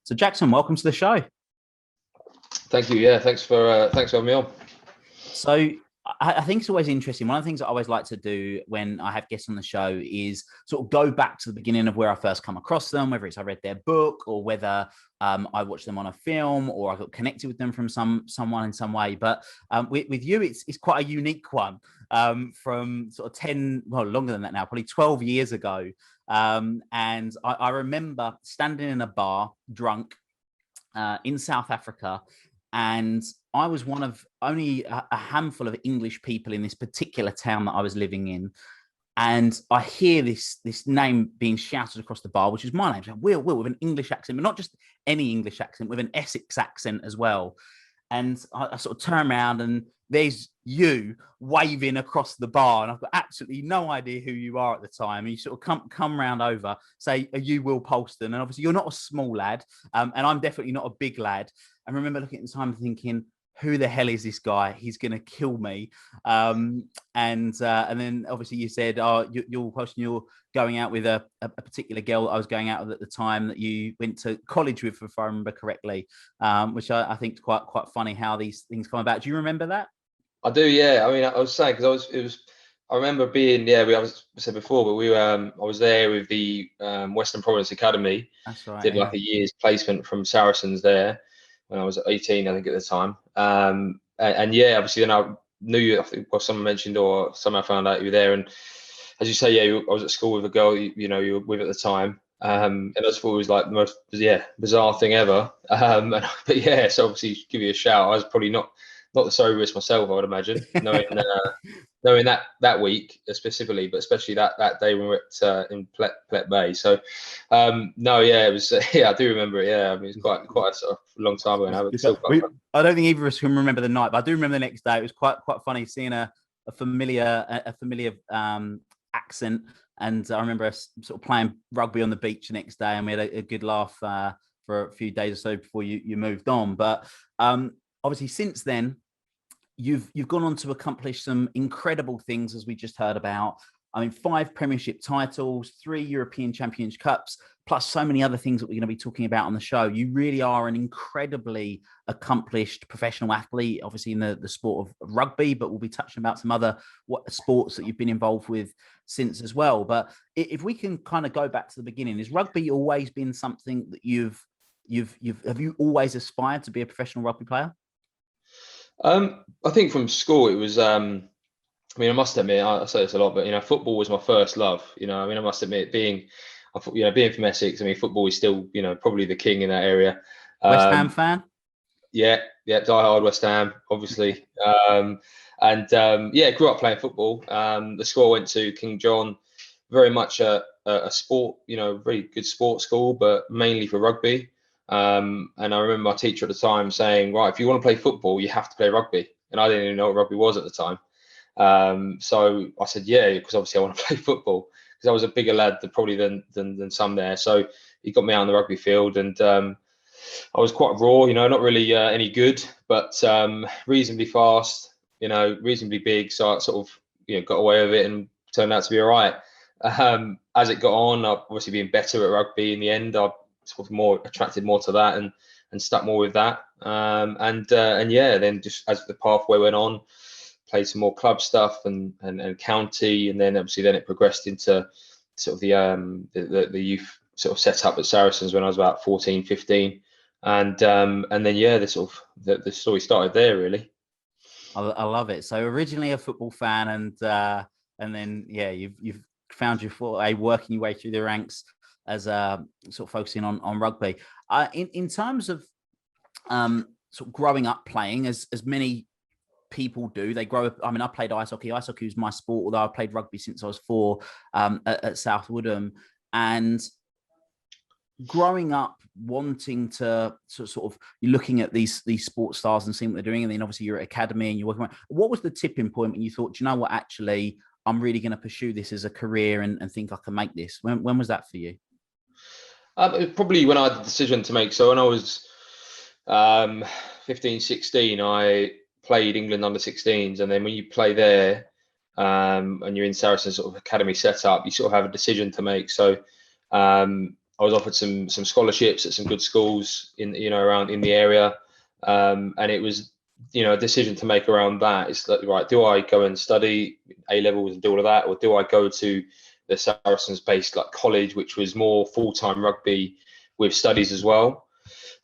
So Jackson, welcome to the show. Thank you. Yeah, thanks for having me on. So I think it's always interesting. One of the things I always like to do when I have guests on the show is sort of go back to the beginning of where I first come across them, whether it's I read their book or whether I watched them on a film or I got connected with them from someone in some way. But with you, it's quite a unique one from sort of 10, well, longer than that now, probably 12 years ago. And I remember standing in a bar drunk in South Africa. And I was one of only a handful of English people in this particular town that I was living in. And I hear this name being shouted across the bar, which is my name. So Will, with an English accent, but not just any English accent, with an Essex accent as well. And I sort of turn around and there's you waving across the bar. And I've got absolutely no idea who you are at the time. And you sort of come round over, say, are you Will Polston? And obviously you're not a small lad. And I'm definitely not a big lad. I remember looking at the time thinking, who the hell is this guy? He's going to kill me. And then obviously you said, oh, you're going out with a particular girl that I was going out with at the time that you went to college with, if I remember correctly, which I think is quite funny how these things come about. Do you remember that? I do, yeah. I mean, I was saying because I remember being, yeah. I said before, but I was there with the Western Province Academy. That's right. Did like a year's placement from Saracens there when I was 18, I think at the time. And yeah, obviously then I knew you. I think someone mentioned or somehow found out you were there. And as you say, yeah, I was at school with a girl you were with at the time. And I just thought it was like the most bizarre thing ever. But yeah, so obviously give you a shout. I was probably not the soberest myself, I would imagine, knowing that week specifically, but especially that day when we were at in Plet Bay. So no, yeah, it was I do remember it. Yeah, I mean, it's quite a sort of long time ago now. But I don't think either of us can remember the night, but I do remember the next day. It was quite funny seeing a familiar accent, and I remember us sort of playing rugby on the beach the next day, and we had a good laugh for a few days or so before you moved on. But obviously, since then, you've gone on to accomplish some incredible things, as we just heard about. I mean, 5 Premiership titles, 3 European Champions Cups, plus so many other things that we're going to be talking about on the show. You really are an incredibly accomplished professional athlete, obviously in the sport of rugby, but we'll be touching about some other sports that you've been involved with since as well. But if we can kind of go back to the beginning, has rugby always been something that have you always aspired to be a professional rugby player? I think from school it was. I mean, I must admit, I say this a lot, but football was my first love. I mean, I must admit, being from Essex, I mean, football is still, probably the king in that area. West Ham fan? Yeah, die-hard West Ham, obviously. Yeah, grew up playing football. The school I went to, King John, very much a sport, very good sports school, but mainly for rugby. And I remember my teacher at the time saying, right, if you want to play football, you have to play rugby. And I didn't even know what rugby was at the time. So I said, yeah, because obviously I want to play football, because I was a bigger lad than some there. So he got me out on the rugby field, and I was quite raw, not really any good, but reasonably fast, reasonably big. So I sort of, got away with it and turned out to be all right. As it got on, I've obviously been better at rugby in the end. I sort of attracted more to that and stuck more with that. And yeah, then just as the pathway went on, played some more club stuff and county, and then obviously it progressed into sort of the youth sort of set up at Saracens when I was about 14, 15, and then yeah, the story started there really. I love it. So originally a football fan, and then yeah, you've found your way working your way through the ranks as sort of focusing on rugby. In terms of sort of growing up playing, as many people do, they grow up. I mean, I played ice hockey. Ice hockey was my sport, although I played rugby since I was 4 at South Woodham. And growing up wanting to sort of, you're looking at these sports stars and seeing what they're doing, and then obviously you're at academy and you're working. What was the tipping point when you thought, you know what, actually, I'm really going to pursue this as a career and think I can make this? When was that for you? Probably when I had the decision to make. So when I was 15, 16, I played England under 16s, and then when you play there and you're in Saracens sort of academy setup, you sort of have a decision to make. So I was offered some scholarships at some good schools around in the area, and it was a decision to make around that. It's like, right, do I go and study A levels and do all of that, or do I go to the Saracens based like college, which was more full-time rugby with studies as well?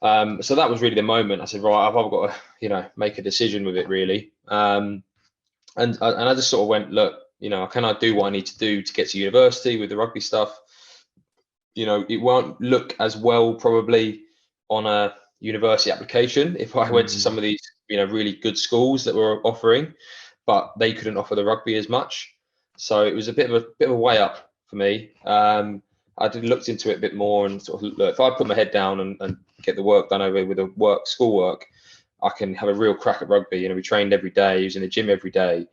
So that was really the moment. I said, right, I've got to make a decision with it really, and I just sort of went, look, can I do what I need to do to get to university with the rugby stuff? It won't look as well probably on a university application if I went to some of these really good schools that were offering, but they couldn't offer the rugby as much. So it was a bit of a way up for me. I looked into it a bit more and sort of look, if I put my head down and get the work done over with the schoolwork, I can have a real crack at rugby. We trained every day, was in the gym every day.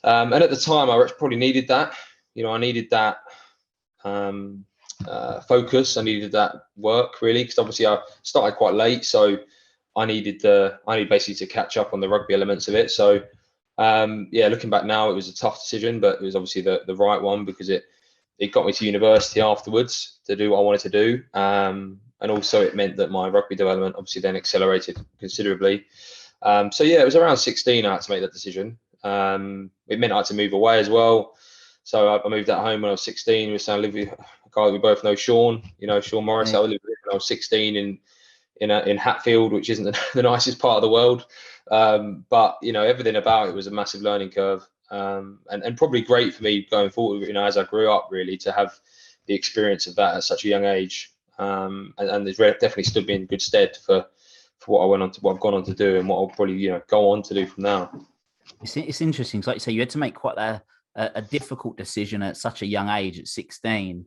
And at the time, I probably needed that. I needed that focus. I needed that work really, because obviously I started quite late, so I needed basically to catch up on the rugby elements of it. So looking back now, it was a tough decision, but it was obviously the right one, because it got me to university afterwards to do what I wanted to do, and also it meant that my rugby development obviously then accelerated considerably. It was around 16 I had to make that decision. It meant I had to move away as well. So I moved at home when I was 16. I lived with a guy that we both know, Sean. Sean Morris. I lived with him when I was 16 in Hatfield, which isn't the nicest part of the world. But everything about it was a massive learning curve, and probably great for me going forward. As I grew up, really, to have the experience of that at such a young age, and it's definitely stood me in good stead for what I've gone on to do, and what I'll probably go on to do from now. It's interesting. So like you say, you had to make quite a difficult decision at such a young age, at 16.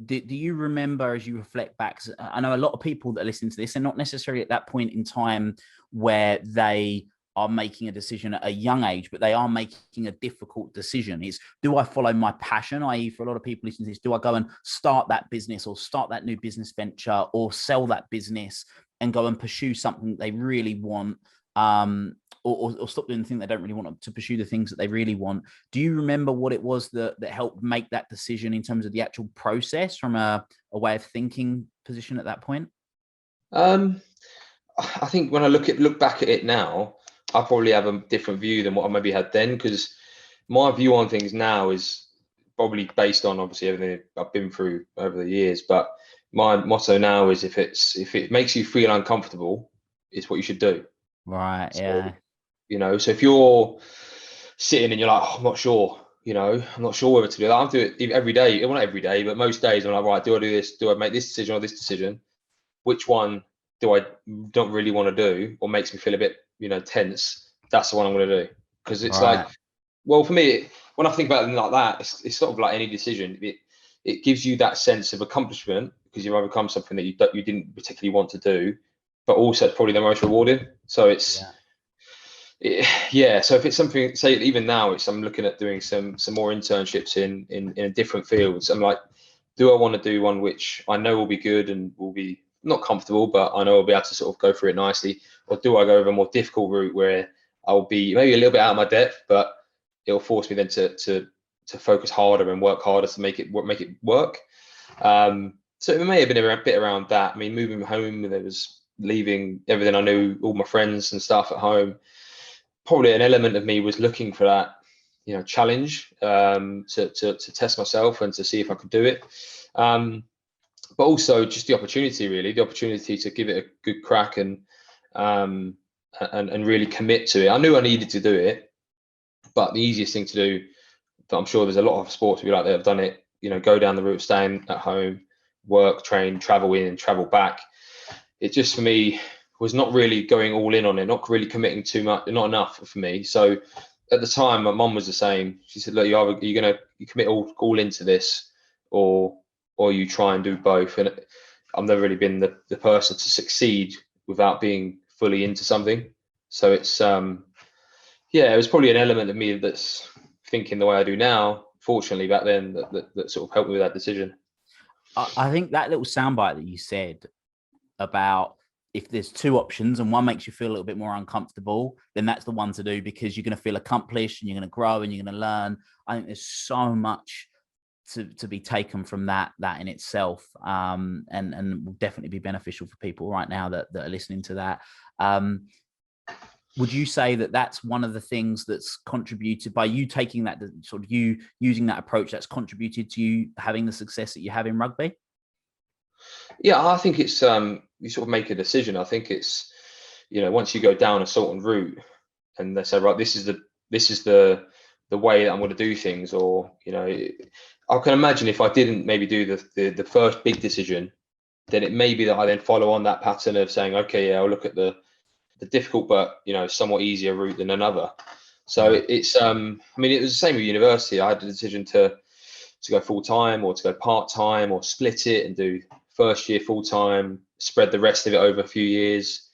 Do you remember, as you reflect back, I know a lot of people that are listening to this are not necessarily at that point in time where they are making a decision at a young age, but they are making a difficult decision. Do I follow my passion? I.e., for a lot of people listening to this, do I go and start that business or start that new business venture or sell that business and go and pursue something they really want? Or stop doing the thing they don't really want to pursue the things that they really want. Do you remember what it was that helped make that decision in terms of the actual process from a way of thinking position at that point? I think when I look back at it now, I probably have a different view than what I maybe had then, because my view on things now is probably based on obviously everything I've been through over the years. But my motto now is if it makes you feel uncomfortable, it's what you should do. Right. Yeah. So if you're sitting and you're like, I'm not sure, I'm not sure whether to do that. I'll do it every day. Well, not every day, but most days I'm like, right, do I do this? Do I make this decision or this decision? Which one do I don't really want to do, or makes me feel a bit, tense? That's the one I'm going to do. Because it's right. like, well, for me, when I think about it like that, it's sort of like any decision. It gives you that sense of accomplishment because you've overcome something that you didn't particularly want to do, but also it's probably the most rewarding. So it's, so if it's something, say even now, I'm looking at doing some more internships in different fields. I'm like, do I want to do one which I know will be good and will be not comfortable, but I know I'll be able to sort of go through it nicely, or do I go over a more difficult route where I'll be maybe a little bit out of my depth, but it'll force me then to focus harder and work harder to make it work. So it may have been a bit around that. I mean, moving home, there was leaving everything I knew, all my friends and stuff at home. Probably an element of me was looking for that, challenge, to test myself and to see if I could do it. But also just the opportunity to give it a good crack and really commit to it. I knew I needed to do it, but the easiest thing to do, I'm sure there's a lot of sports people out there that have done it, go down the route of staying at home, work, train, travel in, travel back. It just, for me, was not really going all in on it, not really committing too much, not enough for me. So at the time, my mum was the same. She said, look, you commit all into this, or you try and do both. And I've never really been the person to succeed without being fully into something. So it's, it was probably an element of me that's thinking the way I do now, fortunately back then, that sort of helped me with that decision. I think that little soundbite that you said about, if there's two options and one makes you feel a little bit more uncomfortable, then that's the one to do, because you're going to feel accomplished and you're going to grow and you're going to learn. I think there's so much to be taken from that in itself, and will definitely be beneficial for people right now that are listening to that. Would you say that that's one of the things that's contributed by you taking that sort of you using that approach that's contributed to you having the success that you have in rugby? Yeah, I think it's you sort of make a decision. I think it's, once you go down a certain route and they say, right, this is the way that I'm going to do things, or I can imagine if I didn't maybe do the first big decision, then it may be that I then follow on that pattern of saying, okay, yeah, I'll look at the difficult but somewhat easier route than another. So it's I mean, it was the same with university. I had the decision to go full time or to go part time or split it and do first year full time, spread the rest of it over a few years.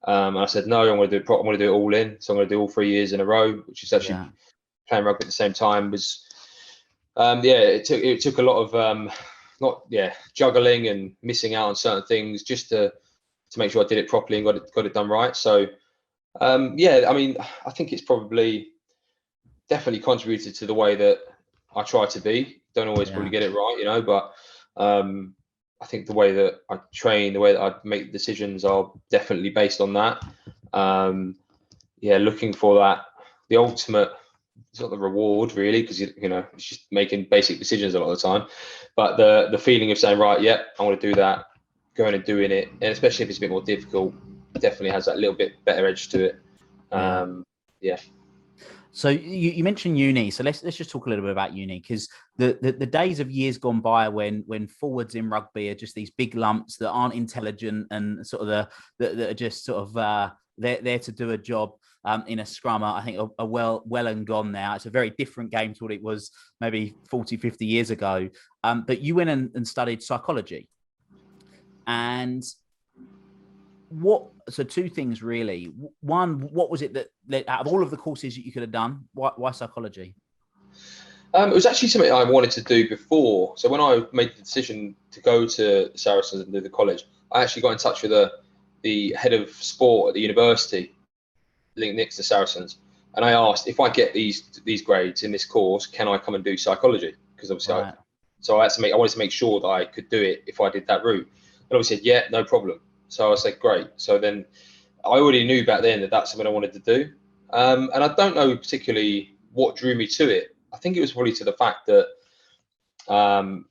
And I said no, I'm going to do it all in. So I'm going to do all 3 years in a row, which is actually playing rugby at the same time was it took a lot of juggling and missing out on certain things just to make sure I did it properly and got it done right. So I mean, I think it's probably definitely contributed to the way that I try to be. Don't always probably get it right, but I think the way that I train, the way that I make decisions are definitely based on that. Looking for that, the ultimate, it's not the reward really, because it's just making basic decisions a lot of the time, but the feeling of saying, right, I want to do that, going and doing it, and especially if it's a bit more difficult, definitely has that little bit better edge to it. So you mentioned uni, so let's just talk a little bit about uni, because the days of years gone by when forwards in rugby are just these big lumps that aren't intelligent and sort of that are just sort of there to do a job in a scrummer, I think are well and gone now. It's a very different game to what it was maybe 40, 50 years ago. But you went and studied psychology. And so two things really. One, what was it that out of all of the courses that you could have done, why psychology? It was actually something I wanted to do before. So when I made the decision to go to Saracens and do the college, I actually got in touch with the head of sport at the university linked next to Saracens, and I asked, if I get these grades in this course, can I come and do psychology? Because obviously, I wanted to make sure that I could do it if I did that route. And obviously said, yeah, no problem. So I said, great. So then I already knew back then that that's something I wanted to do. And I don't know particularly what drew me to it. I think it was probably to the fact that, the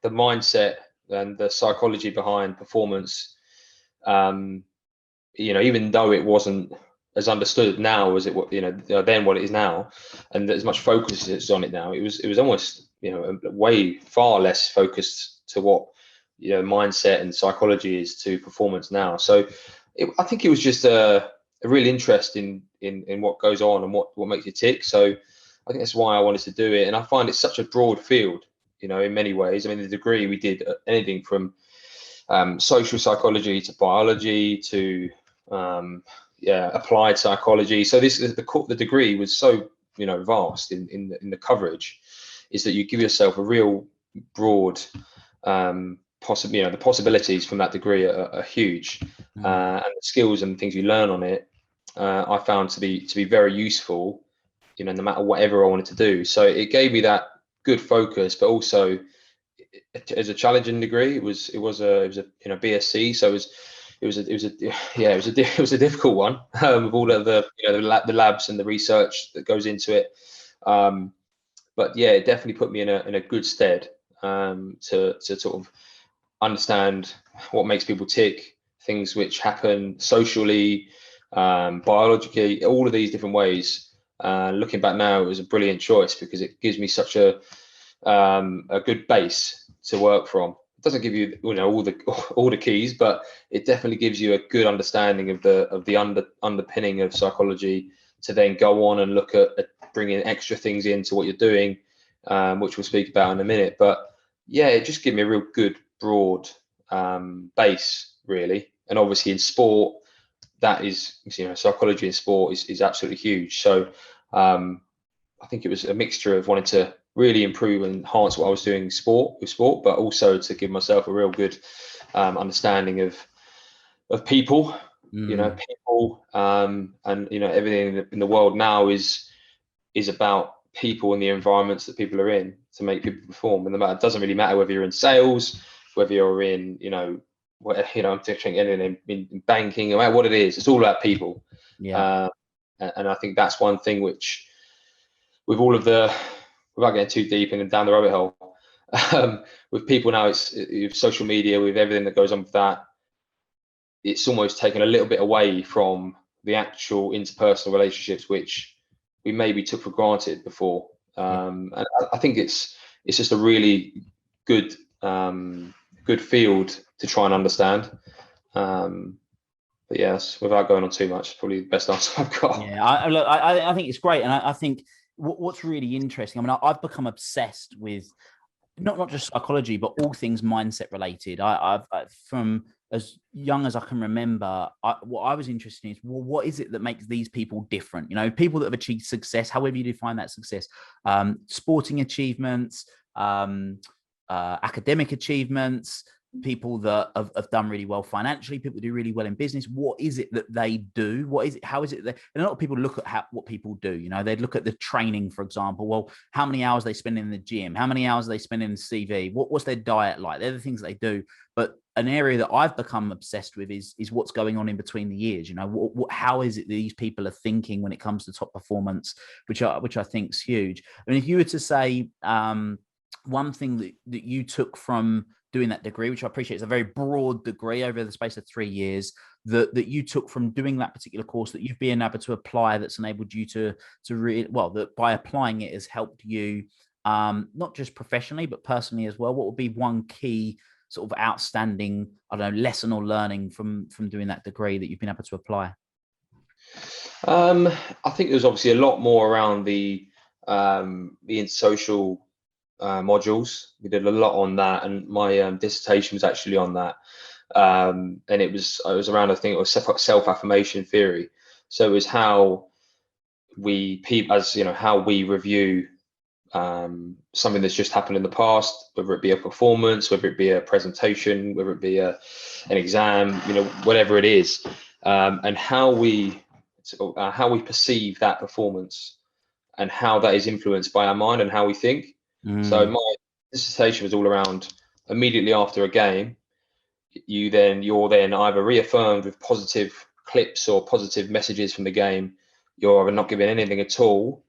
mindset and the psychology behind performance, even though it wasn't as understood now as it was, then what it is now, and as much focus is on it now, it was almost, way far less focused to what, mindset and psychology is to performance now. So I think it was just a real interest in what goes on and what makes you tick. So I think that's why I wanted to do it. And I find it's such a broad field, in many ways. I mean, the degree, we did anything from social psychology to biology to applied psychology. So this is the degree was so vast in the coverage, is that you give yourself a real broad the possibilities from that degree are huge, and the skills and things you learn on it I found to be very useful, no matter whatever I wanted to do. So it gave me that good focus, but also as a challenging degree. It was a BSc, so it was a difficult one with all of the labs and the research that goes into it. But yeah, it definitely put me in a good stead to sort of understand what makes people tick, things which happen socially, biologically, all of these different ways. Looking back now, it was a brilliant choice because it gives me such a good base to work from. It doesn't give you all the keys, but it definitely gives you a good understanding of the underpinning of psychology to then go on and look at bringing extra things into what you're doing, which we'll speak about in a minute. But yeah, it just gave me a real good broad base, really. And obviously in sport, that is, psychology in sport is absolutely huge. So I think it was a mixture of wanting to really improve and enhance what I was doing with sport, but also to give myself a real good understanding of people, people, and everything in the world now is about people and the environments that people are in to make people perform. And it doesn't really matter whether you're in sales, whether you're in, I'm teaching anything in banking, no matter what it is, it's all about people. Yeah. And I think that's one thing which, with all of without getting too deep and down the rabbit hole, with people now, it's with social media, with everything that goes on with that, it's almost taken a little bit away from the actual interpersonal relationships, which we maybe took for granted before. And I think it's just a really good field to try and understand. But yes, without going on too much, probably the best answer I've got. Yeah, I think it's great, and I think what's really interesting. I mean, I've become obsessed with not just psychology, but all things mindset related. I've from as young as I can remember, what I was interested in is, well, what is it that makes these people different? People that have achieved success, however you define that success, sporting achievements, academic achievements, people that have done really well financially, people do really well in business. What is it that they do? What is it? How is it that, and a lot of people look at what people do, they'd look at the training, for example. Well, how many hours they spend in the gym? How many hours they spend in the CV? What's their diet like? They're the things they do. But an area that I've become obsessed with is what's going on in between the years. How is it that these people are thinking when it comes to top performance, which I think is huge. I mean, if you were to say one thing that you took from doing that degree, which I appreciate, is a very broad degree over the space of 3 years, that you took from doing that particular course that you've been able to apply, that's enabled you to really, well, that by applying it has helped you not just professionally but personally as well. What would be one key sort of outstanding, I don't know, lesson or learning from doing that degree that you've been able to apply? I think there's obviously a lot more around the social modules. We did a lot on that, and my dissertation was actually on that. And it was around, I think it was self-affirmation theory. So it was how we how we review something that's just happened in the past, whether it be a performance, whether it be a presentation, whether it be an exam, whatever it is, and how we perceive that performance and how that is influenced by our mind and how we think. So my dissertation was all around, immediately after a game, you're then either reaffirmed with positive clips or positive messages from the game, you're either not giving anything at all,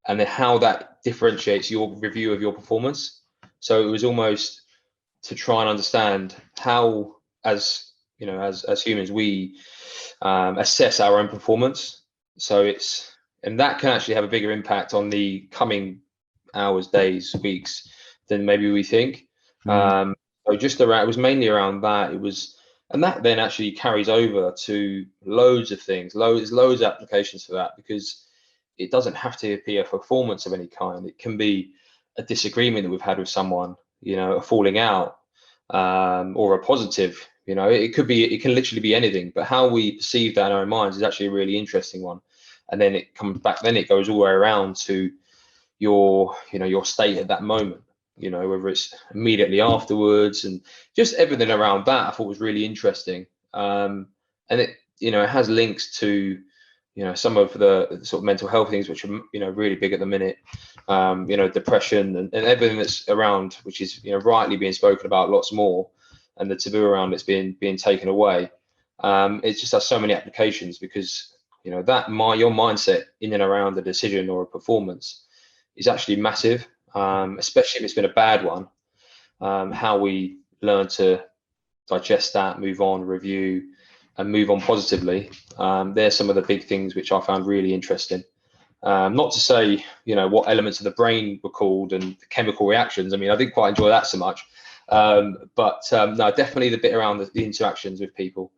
and then how that differentiates your review of your performance. So it was almost to try and understand how, as humans, we assess our own performance. And that can actually have a bigger impact on the coming hours, days, weeks than maybe we think. So it was mainly around that. And that then actually carries over to loads of things. Loads of applications for that, because it doesn't have to be a performance of any kind. It can be a disagreement that we've had with someone, a falling out, or a positive. It can literally be anything. But how we perceive that in our own minds is actually a really interesting one. And then it comes back. Then it goes all the way around to your state at that moment. Whether it's immediately afterwards, and just everything around that I thought was really interesting. And it has links to some of the sort of mental health things which are really big at the minute, depression and everything that's around, which is rightly being spoken about lots more, and the taboo around it's being taken away. It just has so many applications, because your mindset in and around a decision or a performance is actually massive, especially if it's been a bad one. How we learn to digest that, move on, review, and move on positively. They're some of the big things which I found really interesting. Not to say, what elements of the brain were called and the chemical reactions. I mean, I didn't quite enjoy that so much. But no, definitely the bit around the interactions with people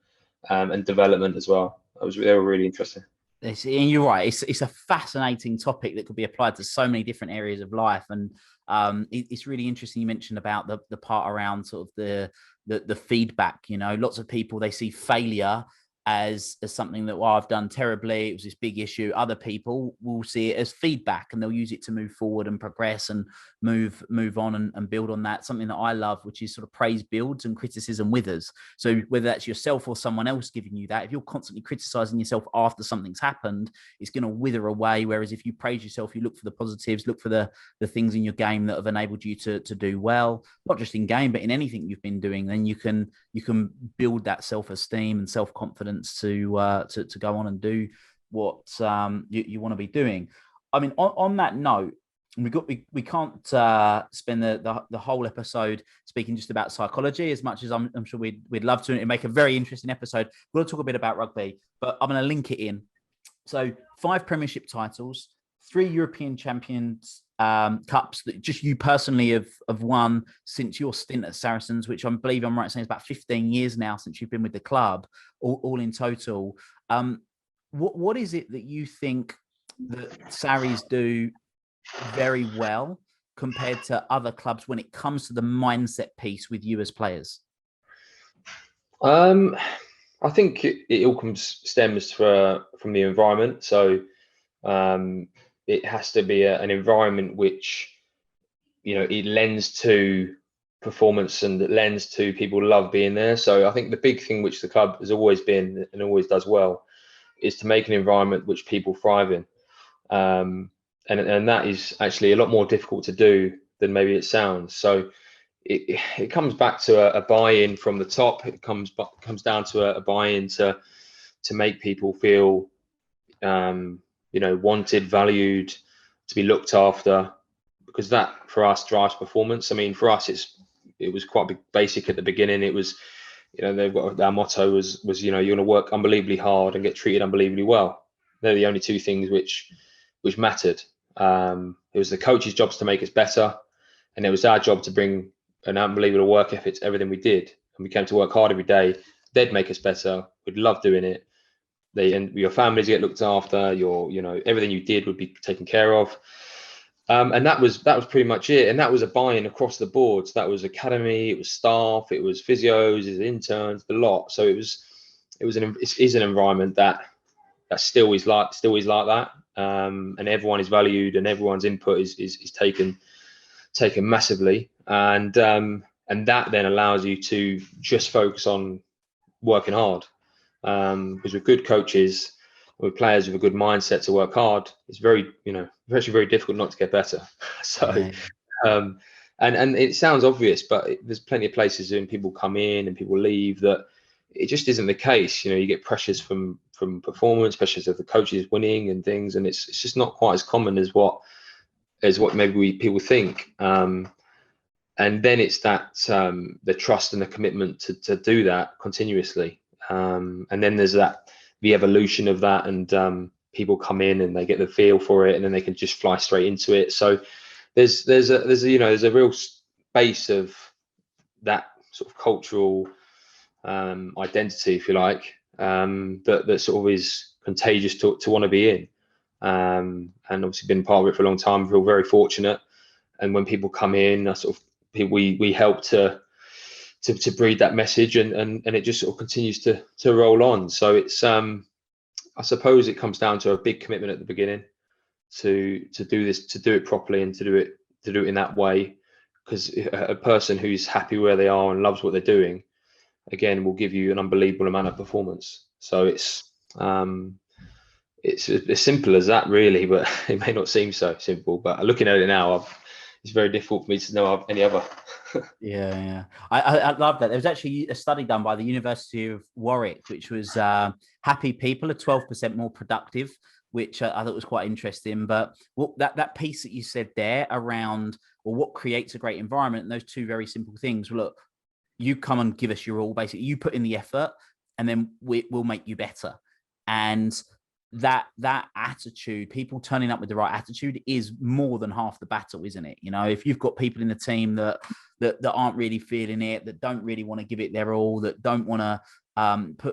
and development as well. They were really interesting. And you're right. It's a fascinating topic that could be applied to so many different areas of life. And it's really interesting. You mentioned about the part around sort of the feedback. Lots of people, they see failure as something that, well, I've done terribly, it was this big issue. Other people will see it as feedback, and they'll use it to move forward and progress and move on and build on that. Something that I love, which is sort of praise builds and criticism withers. So whether that's yourself or someone else giving you that, if you're constantly criticizing yourself after something's happened, it's going to wither away. Whereas if you praise yourself, you look for the positives, look for the things in your game that have enabled you to do well, not just in game, but in anything you've been doing, then you can build that self-esteem and self-confidence to go on and do what you want to be doing. I mean, on that note, we can't spend the whole episode speaking just about psychology, as much as I'm sure we'd love to, and make a very interesting episode. We're going to talk a bit about rugby, but I'm going to link it in. So 5 Premiership titles, 3 European Champions Cups that just you personally have won since your stint at Saracens, which I believe I'm right in saying is about 15 years now since you've been with the club, all in total. What is it that you think that Saris do very well compared to other clubs when it comes to the mindset piece with you as players? I think it all stems from the environment. So it has to be an environment which, it lends to performance and it lends to people love being there. So I think the big thing which the club has always been and always does well is to make an environment which people thrive in. And that is actually a lot more difficult to do than maybe it sounds. So it comes back to a buy-in from the top. It comes down to a buy-in to make people feel wanted, valued, to be looked after, because that for us drives performance. I mean, for us, it was quite basic at the beginning. It was, our motto was you're going to work unbelievably hard and get treated unbelievably well. They're the only 2 things which mattered. It was the coach's jobs to make us better, and it was our job to bring an unbelievable work ethic to everything we did. And we came to work hard every day. They'd make us better. We'd love doing it. And your families get looked after. Everything you did would be taken care of. And that was pretty much it. And that was a buy-in across the board. So that was academy, it was staff, it was physios, it was interns, the lot. So it is an environment that still is like that. And everyone is valued, and everyone's input is taken massively. And that then allows you to just focus on working hard. Because with good coaches, with players with a good mindset to work hard, it's actually very difficult not to get better. So, and it sounds obvious, but there's plenty of places when people come in and people leave that it just isn't the case. You get pressures from performance, pressures of the coaches winning and things, and it's just not quite as common as what maybe people think. And then it's that the trust and the commitment to do that continuously. And then there's the evolution of that, and people come in and they get the feel for it, and then they can just fly straight into it. So there's a real base of that sort of cultural identity, if you like, that sort of is contagious to want to be in. And obviously been part of it for a long time. I feel very fortunate. And when people come in, we help to breed that message, and it just sort of continues to roll on. So it's I suppose it comes down to a big commitment at the beginning to do this, to do it properly, and to do it in that way. Because a person who's happy where they are and loves what they're doing, again, will give you an unbelievable amount of performance. So it's as simple as that, really, but it may not seem so simple. But looking at it now, it's very difficult for me to know of any other. Yeah. I love that. There was actually a study done by the University of Warwick, which was happy people are 12% more productive, which I thought was quite interesting. But that piece that you said there around, well, what creates a great environment, and those 2 very simple things. Well, look, you come and give us your all, basically. You put in the effort, and then we'll make you better. And that attitude, people turning up with the right attitude, is more than half the battle, isn't it? If you've got people in the team that aren't really feeling it, that don't really want to give it their all, that don't want to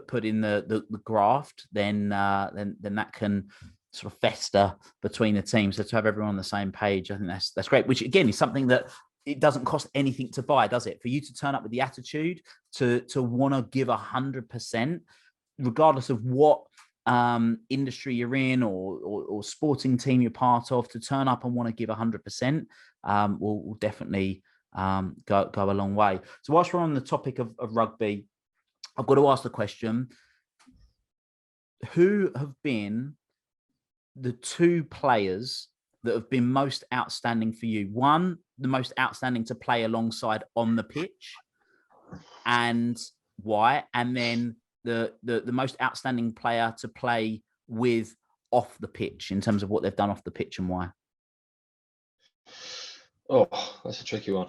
put in the graft, then that can sort of fester between the teams. So to have everyone on the same page, I think that's great. Which again is something that it doesn't cost anything to buy, does it? For you to turn up with the attitude to want to give 100%. regardless of what industry you're in or sporting team you're part of, to turn up and want to give 100% will definitely go a long way. So whilst we're on the topic of rugby, I've got to ask the question: who have been the two players that have been most outstanding for you? One, the most outstanding to play alongside on the pitch, and why? And then the most outstanding player to play with off the pitch, in terms of what they've done off the pitch and why. Oh, that's a tricky one.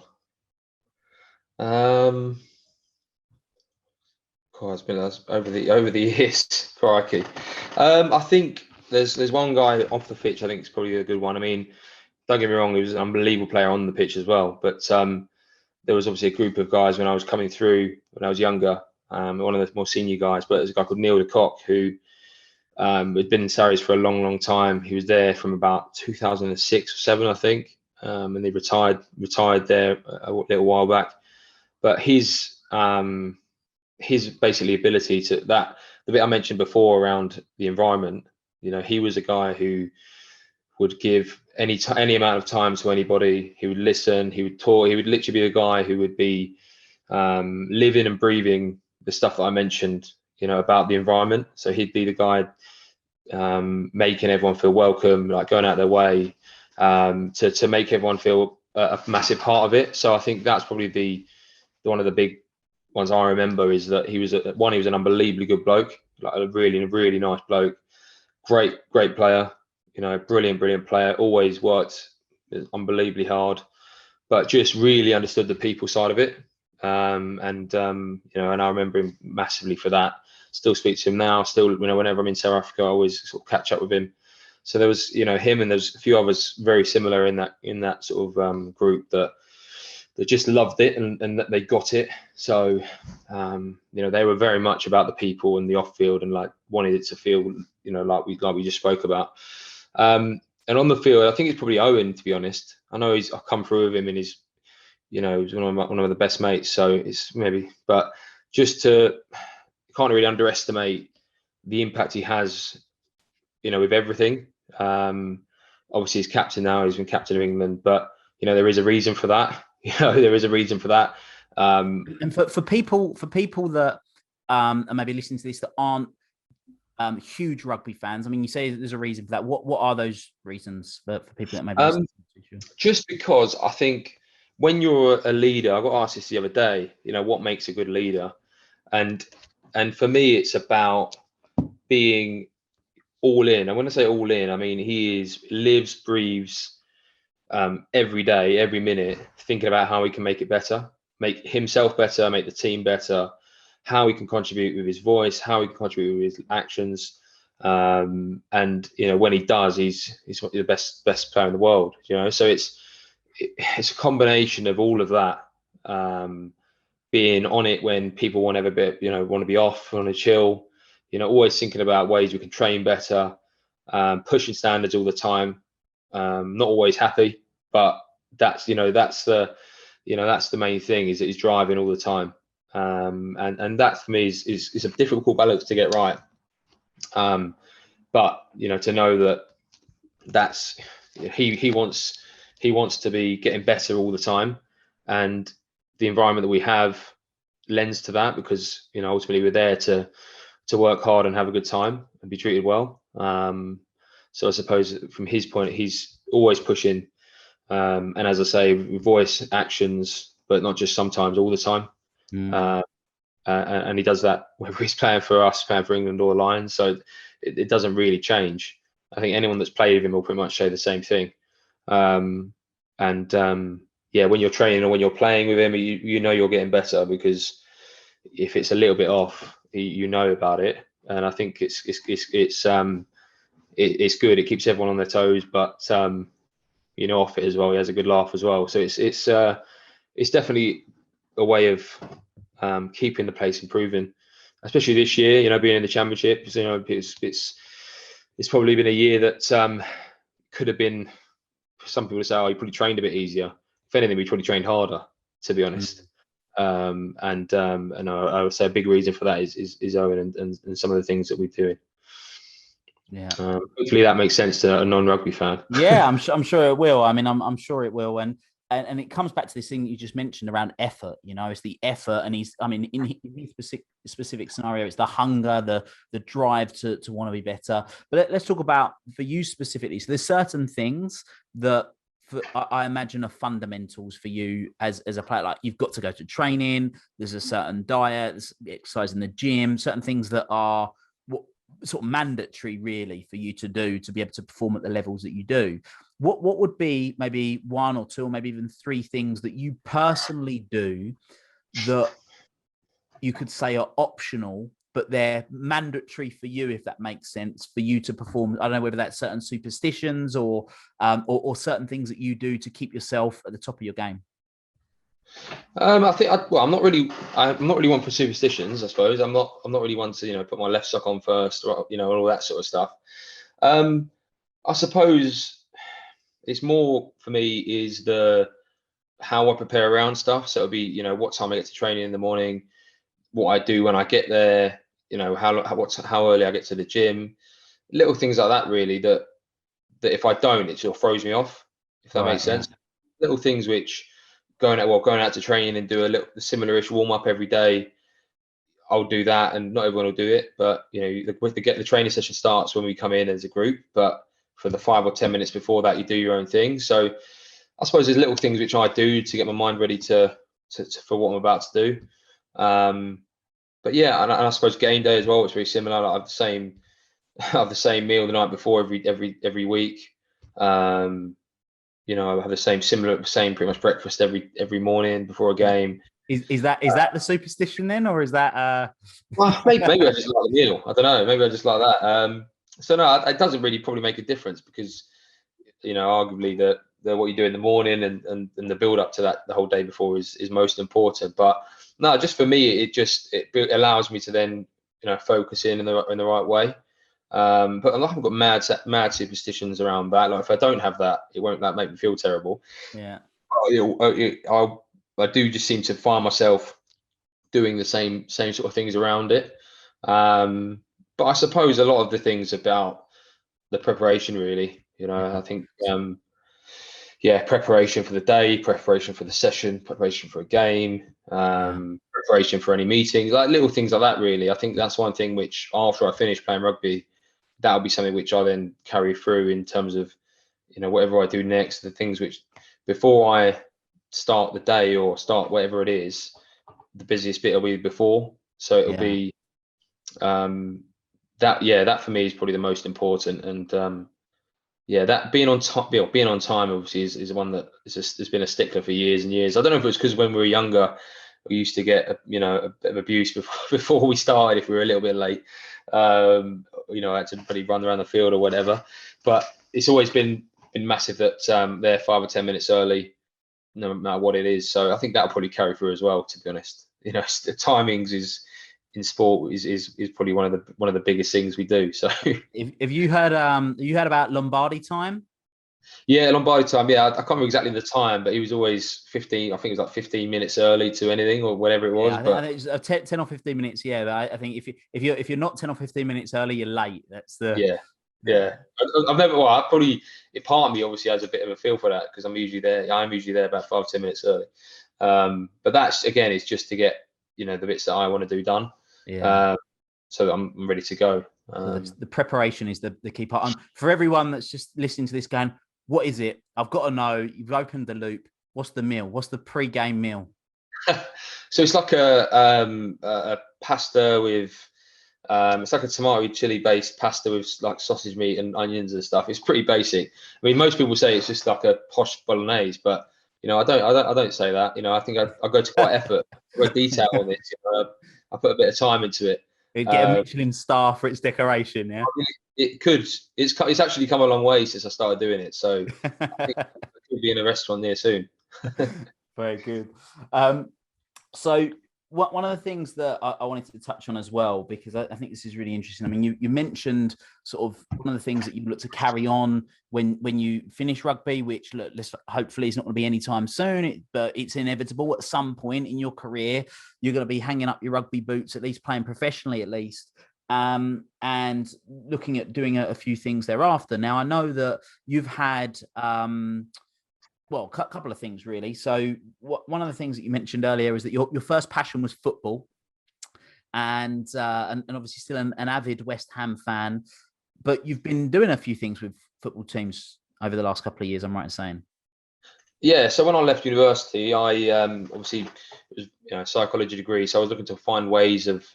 It's been over the years. Crikey. I think there's one guy off the pitch I think is probably a good one. I mean, don't get me wrong, he was an unbelievable player on the pitch as well. But there was obviously a group of guys when I was coming through when I was younger, one of the more senior guys, but there's a guy called Neil de Kock who had been in Saracens for a long time. He was there from about 2006 or 7, I think, and he retired there a little while back. But his basically ability to the bit I mentioned before around the environment, he was a guy who would give any amount of time to anybody. He would listen, he would talk, he would literally be a guy who would be living and breathing the stuff that I mentioned, about the environment. So he'd be the guy making everyone feel welcome, like going out their way to make everyone feel a massive part of it. So I think that's probably one of the big ones I remember, is that he was an unbelievably good bloke, like a really nice bloke, great player, brilliant player, always worked unbelievably hard, but just really understood the people side of it. And I remember him massively for that. Still speak to him now, still, whenever I'm in South Africa, I always sort of catch up with him. So there was, him, and there's a few others very similar in that sort of group that just loved it and that they got it. So, they were very much about the people and the off field, and like wanted it to feel, like we just spoke about. And on the field, I think it's probably Owen, to be honest. I know I've come through with him, and he's one of the best mates. So it's maybe, but can't really underestimate the impact he has, with everything. Obviously he's captain now, he's been captain of England, but there is a reason for that. There is a reason for that. And for people that are maybe listening to this that aren't huge rugby fans, I mean, you say there's a reason for that. What are those reasons for people that maybe listening to this? Just because I think when you're a leader, I got asked this the other day, what makes a good leader? And for me, it's about being all in. And when I say all in, I mean he lives, breathes every day, every minute, thinking about how he can make it better, make himself better, make the team better, how he can contribute with his voice, how he can contribute with his actions. And when he does, he's the best player in the world. So it's a combination of all of that. Being on it when people want to be off, want to chill, always thinking about ways we can train better, pushing standards all the time. Not always happy, but that's the main thing, is that he's driving all the time. And that for me is a difficult balance to get right. But to know that's he wants to be getting better all the time, and the environment that we have lends to that, because ultimately we're there to work hard and have a good time and be treated well. So I suppose from his point, he's always pushing, and as I say, voice, actions, but not just sometimes, all the time. And he does that whether he's playing for us, playing for England or the Lions. So it doesn't really change. I think anyone that's played with him will pretty much say the same thing. When you're training or when you're playing with him, you're getting better, because if it's a little bit off, about it. And I think it's good. It keeps everyone on their toes, but off it as well, he has a good laugh as well. So it's definitely a way of keeping the pace improving, especially this year. Being in the Championship, it's probably been a year that could have been. Some people say, "Oh, you probably trained a bit easier." If anything, we probably trained harder, to be honest. And I would say a big reason for that is Owen and some of the things that we're doing. Yeah. Hopefully that makes sense to a non-rugby fan. Yeah, I'm sure it will. I mean, I'm sure it will. And it comes back to this thing that you just mentioned around effort. It's the effort, and in his specific scenario, it's the hunger, the drive to want to be better. But let's talk about for you specifically. So there's certain things that I imagine are fundamentals for you as a player. Like, you've got to go to training. There's a certain diet, there's exercise in the gym, certain things that are sort of mandatory really for you to do to be able to perform at the levels that you do. What would be maybe one or two or maybe even three things that you personally do that you could say are optional, but they're mandatory for you, if that makes sense, for you to perform? I don't know whether that's certain superstitions or certain things that you do to keep yourself at the top of your game. I think I'm not really one for superstitions. I suppose I'm not really one to put my left sock on first, or all that sort of stuff. I suppose it's more for me is how I prepare around stuff. So it'll be what time I get to training in the morning, what I do when I get there, how early I get to the gym, little things like that really. That if I don't, it sort of throws me off. If that makes sense. Little things which going out to training and do a similar-ish warm-up every day, I'll do that, and not everyone will do it, but the training session starts when we come in as a group, but for the 5 or 10 minutes before that, you do your own thing. So I suppose there's little things which I do to get my mind ready for what I'm about to do. But yeah, and I suppose game day as well, it's very similar. I have the same meal the night before every week. I have the same pretty much breakfast every morning before a game. Is that the superstition then, or is that? Well, maybe I just like the meal. I don't know. Maybe I just like that. So no, it doesn't really probably make a difference because arguably the what you do in the morning and the build up to that the whole day before is most important. But no, just for me, it allows me to then focus in the right way. But I haven't got mad superstitions around that. Like, if I don't have that, it won't make me feel terrible. Yeah. I do just seem to find myself doing the same sort of things around it. But I suppose a lot of the things about the preparation, really, I think, preparation for the day, preparation for the session, preparation for a game, preparation for any meetings, like little things like that, really. I think that's one thing which, after I finish playing rugby, that'll be something which I then carry through in terms of, whatever I do next, the things which, before I start the day or start whatever it is, the busiest bit will be before. So it'll be that for me is probably the most important. And that being on time obviously is one that has been a stickler for years and years. I don't know if it was because when we were younger, we used to get a bit of abuse before we started if we were a little bit late. I had to probably run around the field or whatever. But it's always been massive that they're 5 or 10 minutes early, no matter what it is. So I think that'll probably carry through as well, to be honest. The timings in sport is probably one of the biggest things we do. So if you heard about Lombardi time? Yeah, Lombardi time. Yeah, I can't remember exactly the time, but he was always 15. I think it was like 15 minutes early to anything or whatever it was. Yeah, I think it was 10 or 15 minutes. Yeah, but I think if you're not 10 or 15 minutes early, you're late. That's the yeah. I've never. Well, part of me obviously has a bit of a feel for that because I'm usually there about 5-10 minutes early. But that's, again, it's just to get the bits that I want to do done. Yeah. So I'm ready to go. So the preparation is the key part. For everyone that's just listening to this going, what is it? I've got to know. You've opened the loop. What's the meal? What's the pre-game meal? So it's like a pasta with it's like a tomato chili based pasta with like sausage meat and onions and stuff. It's pretty basic. I mean, most people say it's just like a posh bolognese, but I don't say that. I think I go to quite effort, quite detail on this. I put a bit of time into it. It'd get a Michelin star for its decoration. Yeah, it could. It's actually come a long way since I started doing it. So I think I could be in a restaurant near soon. Very good. So one of the things that I wanted to touch on as well, because I think this is really interesting. I mean, you mentioned sort of one of the things that you look to carry on when you finish rugby, which hopefully is not going to be anytime soon, but it's inevitable at some point in your career. You're going to be hanging up your rugby boots, at least playing professionally, at least. And looking at doing a few things thereafter. Now, I know that you've had well, a couple of things really. So one of the things that you mentioned earlier is that your first passion was football, and obviously still an avid West Ham fan, but you've been doing a few things with football teams over the last couple of years. I'm right in saying? Yeah. So when I left university, I obviously it was psychology degree, so I was looking to find ways of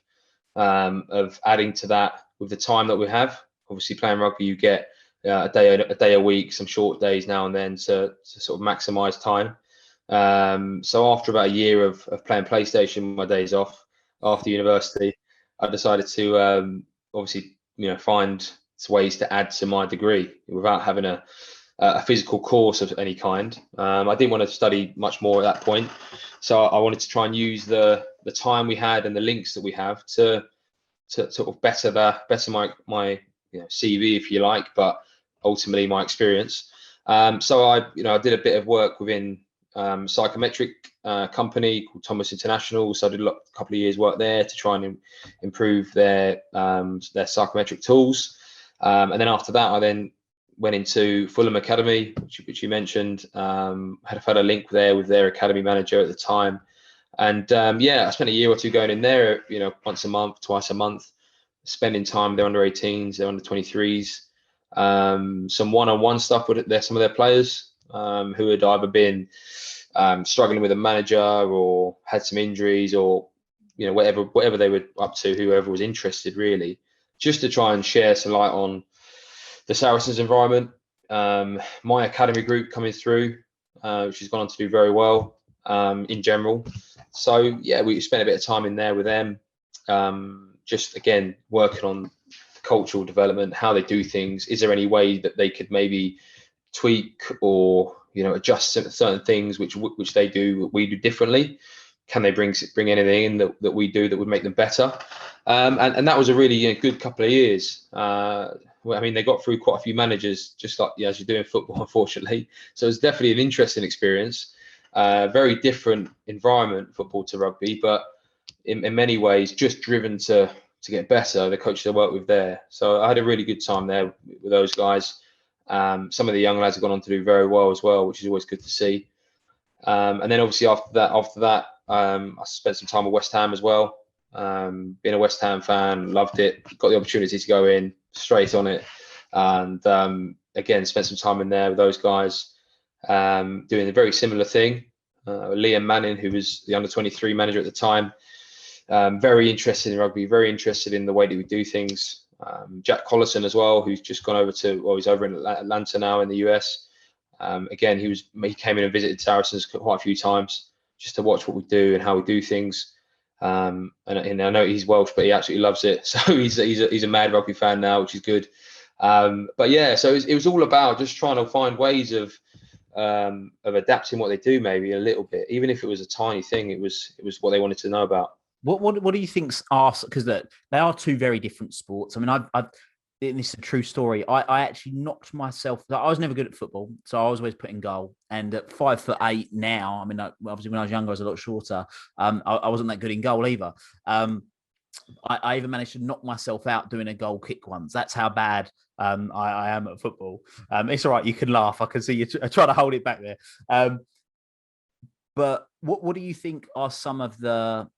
adding to that with the time that we have. Obviously, playing rugby, you get a day a week, some short days now and then to sort of maximize time. So after about a year of playing PlayStation, my days off after university, I decided to obviously find ways to add to my degree without having a physical course of any kind. I didn't want to study much more at that point, so I wanted to try and use the time we had and the links that we have to sort of better my CV, if you like, but ultimately my experience. So I did a bit of work within psychometric company called Thomas International. So I did a couple of years work there to try and improve their psychometric tools. And then after that, I then went into Fulham Academy, which you mentioned. Had a link there with their academy manager at the time. And I spent a year or two going in there, once a month, twice a month, spending time with their under 18s, their under 23s, some one-on-one stuff with some of their players who had either been struggling with a manager or had some injuries or whatever they were up to, whoever was interested really, just to try and share some light on the Saracens environment. My academy group coming through, which has gone on to do very well in general. So yeah, we spent a bit of time in there with them, just again working on cultural development, how they do things. Is there any way that they could maybe tweak or adjust certain things which they do, we do differently? Can they bring anything in that we do that would make them better? And that was a really good couple of years. I mean, they got through quite a few managers, just like as you do in football, unfortunately. So it's definitely an interesting experience. Very different environment, football to rugby, but in many ways just driven to get better, the coaches I work with there. So I had a really good time there with those guys. Some of the young lads have gone on to do very well as well, which is always good to see. And then obviously after that, I spent some time at West Ham as well. Being a West Ham fan, loved it. Got the opportunity to go in straight on it, and again spent some time in there with those guys, doing a very similar thing. Liam Manning, who was the under 23 manager at the time, very interested in rugby, very interested in the way that we do things. Jack Collison as well, who's just gone over he's over in Atlanta now in the US. Again, he came in and visited Saracens quite a few times just to watch what we do and how we do things. And I know he's Welsh, but he absolutely loves it. So he's a mad rugby fan now, which is good. But yeah, so it was all about just trying to find ways of adapting what they do, maybe a little bit, even if it was a tiny thing. It was what they wanted to know about. What do you think are, because they are two very different sports. I mean, I've this is a true story. I actually knocked myself. I was never good at football, so I was always put in goal. And at 5'8" now, I mean, obviously when I was younger, I was a lot shorter. I wasn't that good in goal either. I even managed to knock myself out doing a goal kick once. That's how bad I am at football. It's all right. You can laugh. I can see you trying to hold it back there. But what do you think are some of the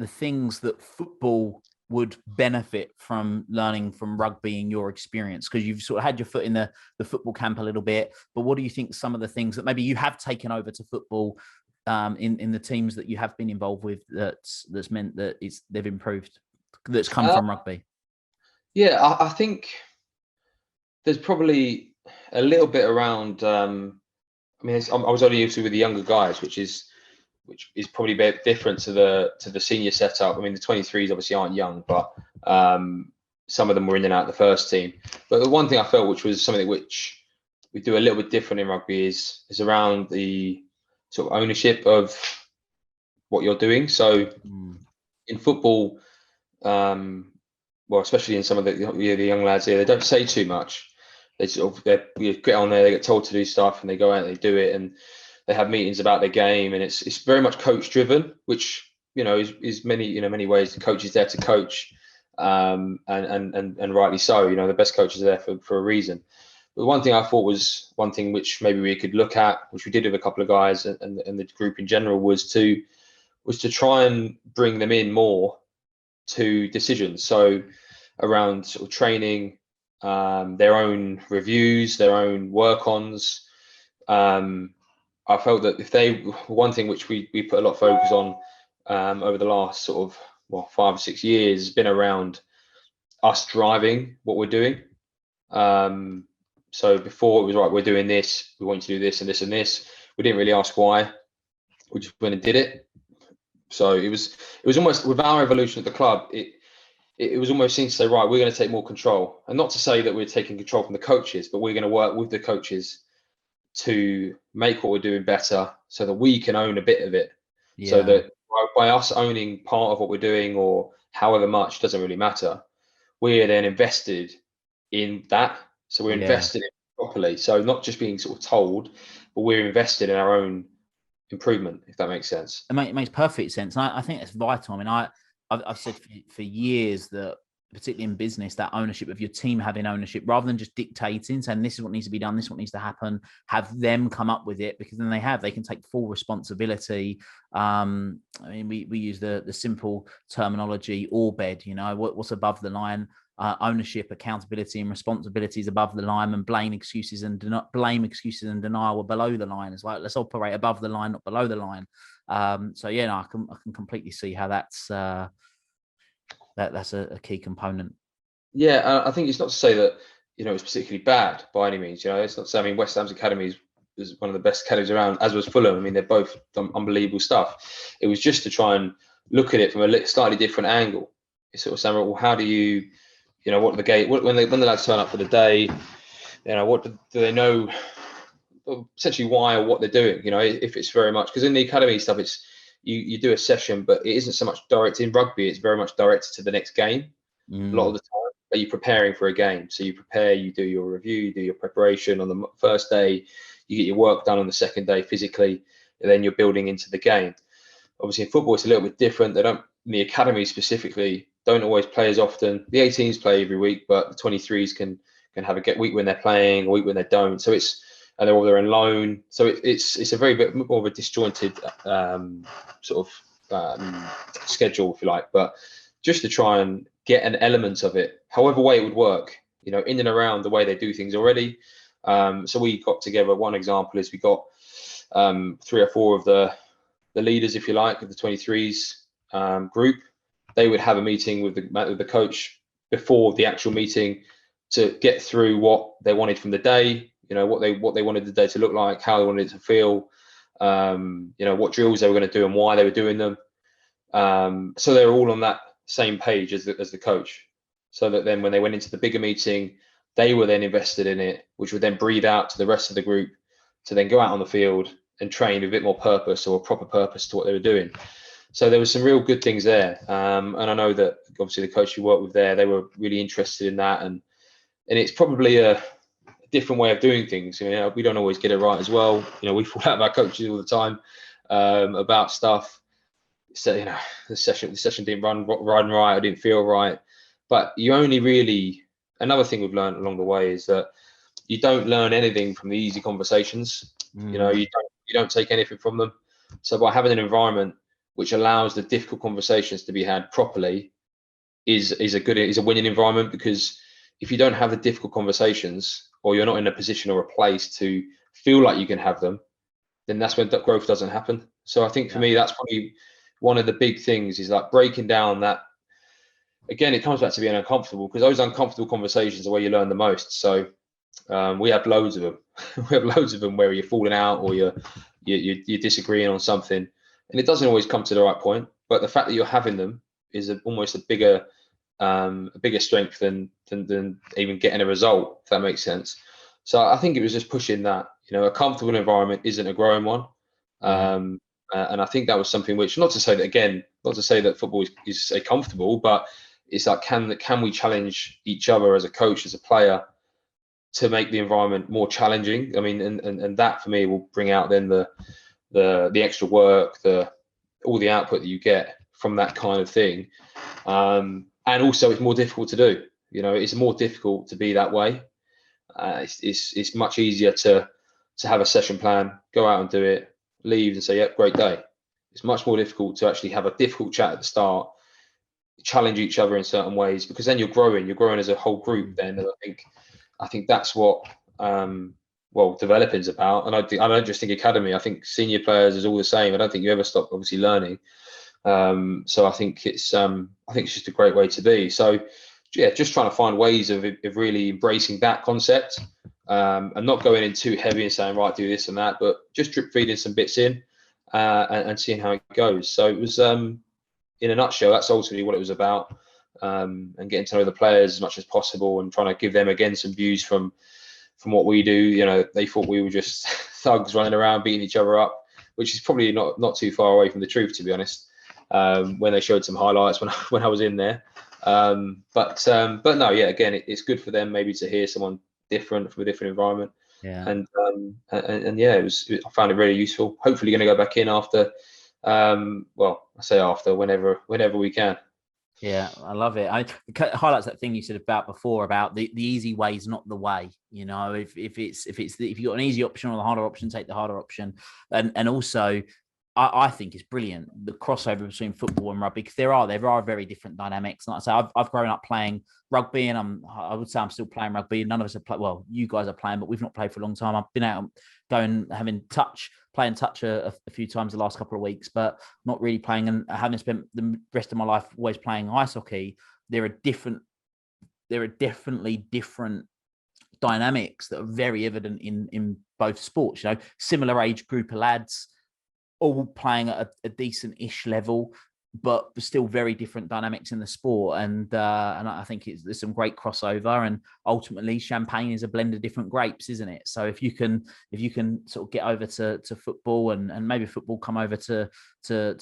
things that football would benefit from learning from rugby in your experience? Because you've sort of had your foot in the football camp a little bit, but what do you think some of the things that maybe you have taken over to football in the teams that you have been involved with that's meant that they've improved, that's come from rugby? Yeah, I think there's probably a little bit around. I mean, I was only used to with the younger guys, which is probably a bit different to the senior setup. I mean, the 23s obviously aren't young, but some of them were in and out of the first team. But the one thing I felt, which was something which we do a little bit different in rugby, is around the sort of ownership of what you're doing. So in football, well, especially in some of the young lads here, they don't say too much. They sort of get on there, they get told to do stuff, and they go out and they do it, and they have meetings about their game, and it's very much coach driven, which is many ways the coach is there to coach, and rightly so. The best coaches are there for a reason. But one thing I thought was one thing which maybe we could look at, which we did with a couple of guys and the group in general, was to try and bring them in more to decisions. So around sort of training, their own reviews, their own work-ons. I felt that one thing which we put a lot of focus on over the last sort of 5 or 6 years has been around us driving what we're doing. So before it was right, we're doing this, we want you to do this and this and this. We didn't really ask why. We just went and did it. So it was almost, with our evolution at the club, it was almost seen to say, right, we're going to take more control, and not to say that we're taking control from the coaches, but we're going to work with the coaches to make what we're doing better, so that we can own a bit of it. Yeah. So that by us owning part of what we're doing, or however much, doesn't really matter. We're then invested in that. So we're invested in it properly. So not just being sort of told, but we're invested in our own improvement, if that makes sense. It makes perfect sense. And I think that's vital. I mean, I've said for years that, particularly in business, that ownership of your team, having ownership rather than just dictating, saying this is what needs to be done, this is what needs to happen, have them come up with it, because then they can take full responsibility. I mean, we use the simple terminology, all bed, what's above the line. Ownership, accountability, and responsibility is above the line, and blame, excuses, and denial are below the line. It's like, let's operate above the line, not below the line. So I can completely see how that's a key component. Yeah, I think it's not to say that it's particularly bad by any means. It's not to say. I mean, West Ham's academy is one of the best academies around, as was Fulham. I mean, they're both done unbelievable stuff. It was just to try and look at it from a slightly different angle. It's sort of saying, well, how do you what the gate, when the lads turn up for the day, what do they know, essentially why or what they're doing, if it's very much, because in the academy stuff, it's you do a session, but it isn't so much directed. In rugby, it's very much directed to the next game. A lot of the time, are you preparing for a game? So you prepare, you do your review, you do your preparation on the first day, you get your work done on the second day physically, and then you're building into the game. Obviously in football, it's a little bit different. They don't, in the academy specifically, don't always play as often. The 18s play every week, but the 23s can have a week when they're playing, a week when they don't. So they're in loan. So it's a very bit more of a disjointed sort of schedule, if you like. But just to try and get an element of it, however way it would work, in and around the way they do things already. So we got together. One example is we got 3 or 4 of the leaders, if you like, of the 23s group. They would have a meeting with the coach before the actual meeting to get through what they wanted from the day, what they wanted the day to look like, how they wanted it to feel, what drills they were going to do and why they were doing them. So they were all on that same page as the coach, so that then when they went into the bigger meeting, they were then invested in it, which would then breathe out to the rest of the group to then go out on the field and train with a bit more purpose, or a proper purpose to what they were doing. So there was some real good things there. And I know that obviously the coach you worked with there, they were really interested in that. And it's probably a different way of doing things. We don't always get it right as well. We fall out of our coaches all the time about stuff. So, the session didn't run right. I didn't feel right. But you only really, another thing we've learned along the way is that you don't learn anything from the easy conversations. You don't take anything from them. So by having an environment which allows the difficult conversations to be had properly is a winning environment, because if you don't have the difficult conversations, or you're not in a position or a place to feel like you can have them, then that's when that growth doesn't happen. So I think for me, that's probably one of the big things, is like breaking down that. Again, it comes back to being uncomfortable, because those uncomfortable conversations are where you learn the most. So we have loads of them. We have loads of them where you're falling out, or you're disagreeing on something. And it doesn't always come to the right point, but the fact that you're having them is almost a bigger strength than even getting a result, if that makes sense. So I think it was just pushing that. A comfortable environment isn't a growing one. And I think that was something which, not to say that football is comfortable, but it's like, can we challenge each other as a coach, as a player, to make the environment more challenging? I mean, and that for me will bring out then the extra work, all the output that you get from that kind of thing. And also, it's more difficult to do. It's more difficult to be that way. It's much easier to have a session plan, go out and do it, leave and say, yep, great day. It's much more difficult to actually have a difficult chat at the start, challenge each other in certain ways, because then you're growing as a whole group then. And I think that's what developing's about. And I don't just think academy, I think senior players is all the same. I don't think you ever stop obviously learning. So I think it's just a great way to be. So yeah, just trying to find ways of really embracing that concept, and not going in too heavy and saying, right, do this and that, but just drip feeding some bits in, and seeing how it goes. So it was, in a nutshell, that's ultimately what it was about, and getting to know the players as much as possible and trying to give them again some views from what we do. They thought we were just thugs running around beating each other up, which is probably not too far away from the truth, to be honest. When they showed some highlights when I was in there, but no, yeah, again, it's good for them maybe to hear someone different from a different environment. Yeah. And yeah, I found it really useful. Hopefully going to go back in after, I say after, whenever we can. Yeah, I love it. It highlights that thing you said about before about the easy way is not the way. If you've got an easy option or the harder option, take the harder option. And also, I think it's brilliant, the crossover between football and rugby, because there are very different dynamics. Like I say, I've grown up playing rugby, and I would say I'm still playing rugby. None of us have played. Well, you guys are playing, but we've not played for a long time. I've been out playing touch a few times the last couple of weeks, but not really playing. And having spent the rest of my life always playing ice hockey, there are definitely different dynamics that are very evident in both sports. Similar age group of lads, all playing at a decent-ish level, but still very different dynamics in the sport. And I think there's some great crossover. And ultimately, champagne is a blend of different grapes, isn't it? So if you can sort of get over to football and maybe football come over to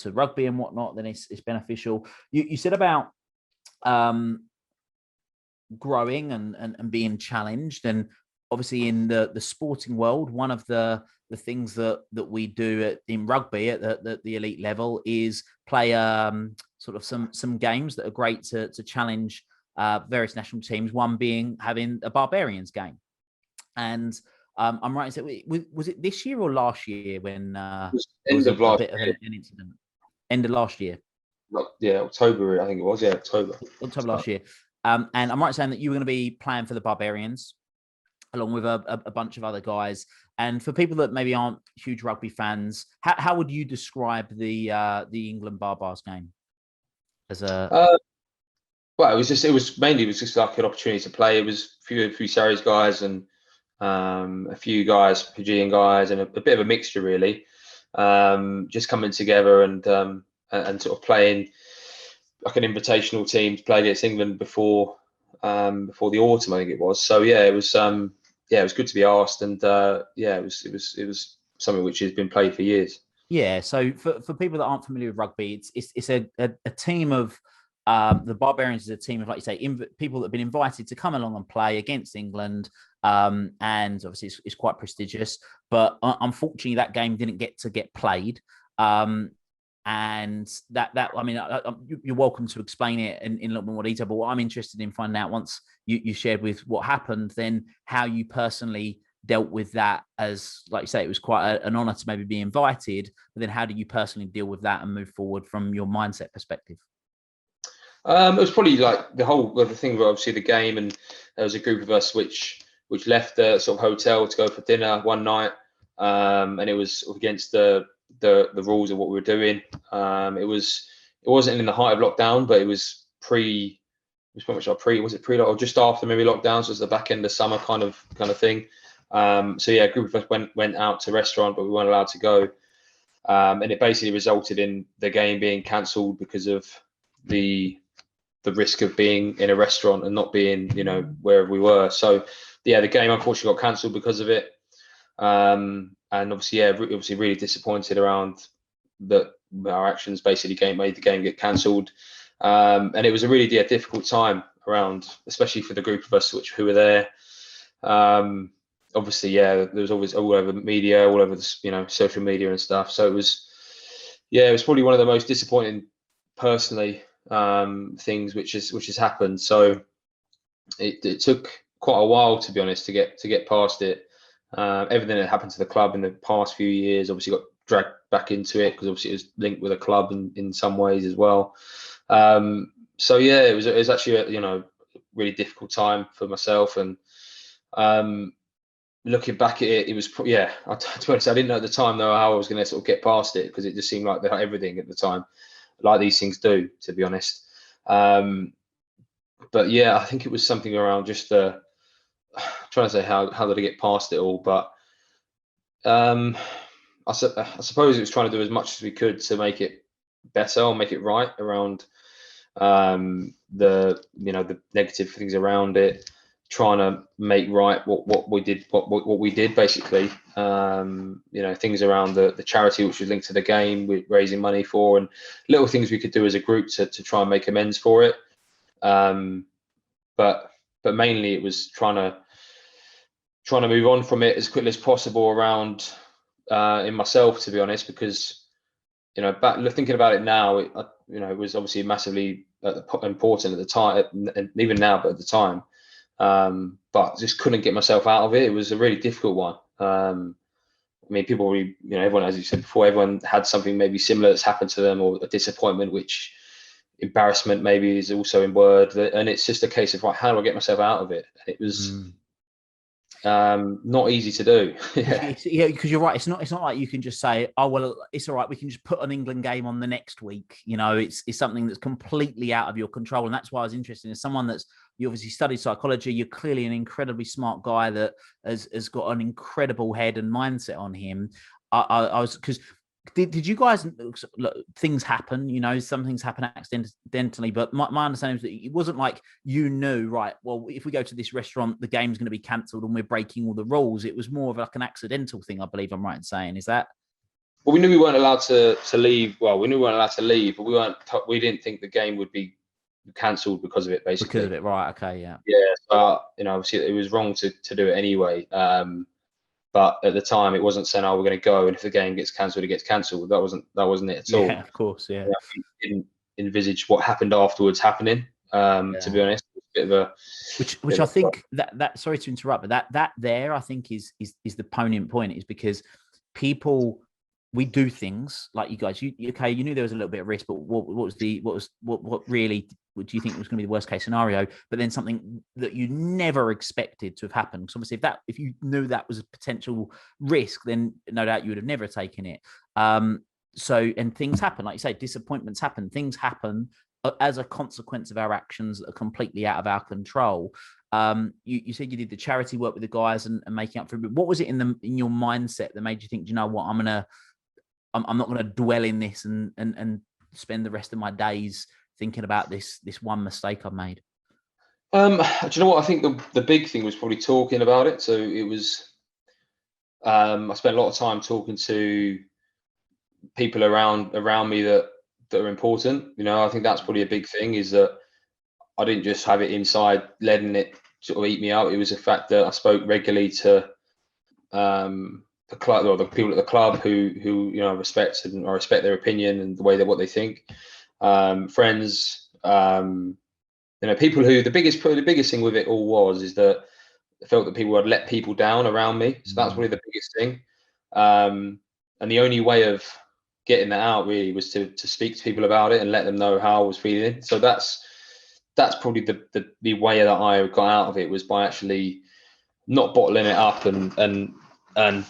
rugby and whatnot, then it's beneficial. You said about growing and being challenged, and obviously in the sporting world, one of the things that we do in rugby at the elite level is play sort of some games that are great to challenge various national teams. One being having a Barbarians game, and I'm right in saying, was it this year or last year when it was a bit of an incident? End of last year. Yeah, October, I think it was. Yeah, October last year. And I'm right in saying that you were going to be playing for the Barbarians, along with a bunch of other guys. And for people that maybe aren't huge rugby fans, how would you describe the England Barbars game? Well, it was just like an opportunity to play. It was a few Saracens guys and a few guys, Fijian guys, and a bit of a mixture really. Just coming together and sort of playing like an invitational team to play against England before the autumn, I think it was. So yeah, it was good to be asked, and it was something which has been played for years. Yeah. So for people that aren't familiar with rugby, it's a team of the Barbarians is a team of, like you say, people that have been invited to come along and play against England. And obviously it's quite prestigious, but unfortunately that game didn't get played. And that I mean, you're welcome to explain it in a little bit more detail. But what I'm interested in finding out, once you shared with what happened, then how you personally dealt with that, as like you say, it was quite an honor to maybe be invited. But then how do you personally deal with that and move forward from your mindset perspective? It was probably like the thing where obviously the game, and there was a group of us which left the sort of hotel to go for dinner one night, and it was against the rules of what we were doing. It wasn't in the height of lockdown, but it was or just after maybe lockdown, so it was the back end of summer kind of thing. So yeah, a group of us went out to a restaurant, but we weren't allowed to go, and it basically resulted in the game being cancelled because of the risk of being in a restaurant and not being, wherever we were. So yeah, the game unfortunately got cancelled because of it. obviously, obviously really disappointed around that our actions basically made the game get cancelled. And it was a really difficult time around, especially for the group of us who were there. Obviously, there was always all over the media, all over the social media and stuff. So it was probably one of the most disappointing personally things which has happened. So it took quite a while, to be honest, to get past it. Everything that happened to the club in the past few years obviously got dragged back into it, because obviously it was linked with a club in some ways as well. So it was actually a really difficult time for myself, and looking back at it was to be honest, I didn't know at the time though how I was going to sort of get past it, because it just seemed like everything at the time, like these things do, to be honest. But I think it was something around just trying to say how did I get past it all, but I suppose it was trying to do as much as we could to make it better or make it right around the negative things around it, trying to make right what we did basically. Things around the charity which was linked to the game, we're raising money for, and little things we could do as a group to try and make amends for it. But mainly it was trying to move on from it as quickly as possible around in myself, to be honest, because thinking about it now, it was obviously massively important at the time, and even now, but at the time, but just couldn't get myself out of it. It was a really difficult one. I mean, people really, everyone, as you said before, everyone had something maybe similar that's happened to them, or a disappointment, which embarrassment maybe is also in word, and it's just a case of, right, how do I get myself out of it? And it was not easy to do. Because you're right, it's not like you can just say, oh well, it's all right, we can just put an England game on the next week. It's something that's completely out of your control. And that's why I was interested in someone you obviously studied psychology. You're clearly an incredibly smart guy that has got an incredible head and mindset on him. I was, because did you guys, look, things happen, some things happen accidentally, but my understanding is that it wasn't like you knew, right, well, if we go to this restaurant, the game's going to be cancelled and we're breaking all the rules. It was more of like an accidental thing, I believe I'm right in saying. Is that? Well, we knew we weren't allowed to leave. Well, we knew we weren't allowed to leave, but we didn't think the game would be cancelled because of it, basically. Because of it, right? Okay, yeah. Yeah, but obviously it was wrong to do it anyway. But at the time, it wasn't saying, "Oh, we're going to go, and if the game gets cancelled, it gets cancelled." That wasn't it at all. Yeah, of course, yeah. We didn't envisage what happened afterwards happening. To be honest, a bit of a which I think that sorry to interrupt, but that there I think is the poignant point, is because people, we do things like you guys. You knew there was a little bit of risk, but what really do you think was going to be the worst case scenario? But then something that you never expected to have happened. Because obviously, if you knew that was a potential risk, then no doubt you would have never taken it. So, and things happen, like you say, disappointments happen. Things happen as a consequence of our actions that are completely out of our control. You said you did the charity work with the guys and making up for it. What was it in your mindset that made you think, do you know what, I'm not going to dwell in this and spend the rest of my days thinking about this one mistake I've made? Do you know what? I think the big thing was probably talking about it. So it was, I spent a lot of time talking to people around me that are important. I think that's probably a big thing, is that I didn't just have it inside, letting it sort of eat me out. It was the fact that I spoke regularly to the club, or the people at the club who I respect, and I respect their opinion and the way what they think. Friends, people who the biggest thing with it all is that I felt that people had let people down around me. So that's probably the biggest thing. And the only way of getting that out really was to speak to people about it and let them know how I was feeling. So that's probably the way that I got out of it, was by actually not bottling it up and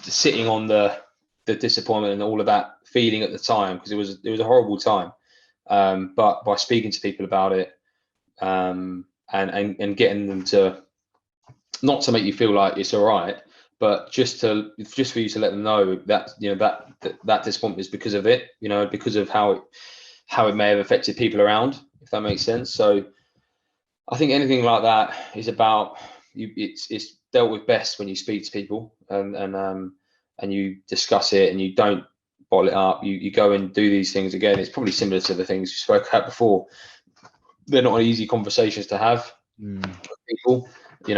sitting on the disappointment and all of that feeling at the time, because it was a horrible time. But by speaking to people about it, and getting them to, not to make you feel like it's all right, but just for you to let them know that that disappointment is because of it, because of how it may have affected people around, if that makes sense. So I think anything like that is about it's dealt with best when you speak to people and and you discuss it and you don't bottle it up. You go and do these things again. It's probably similar to the things you spoke about before. They're not easy conversations to have with people,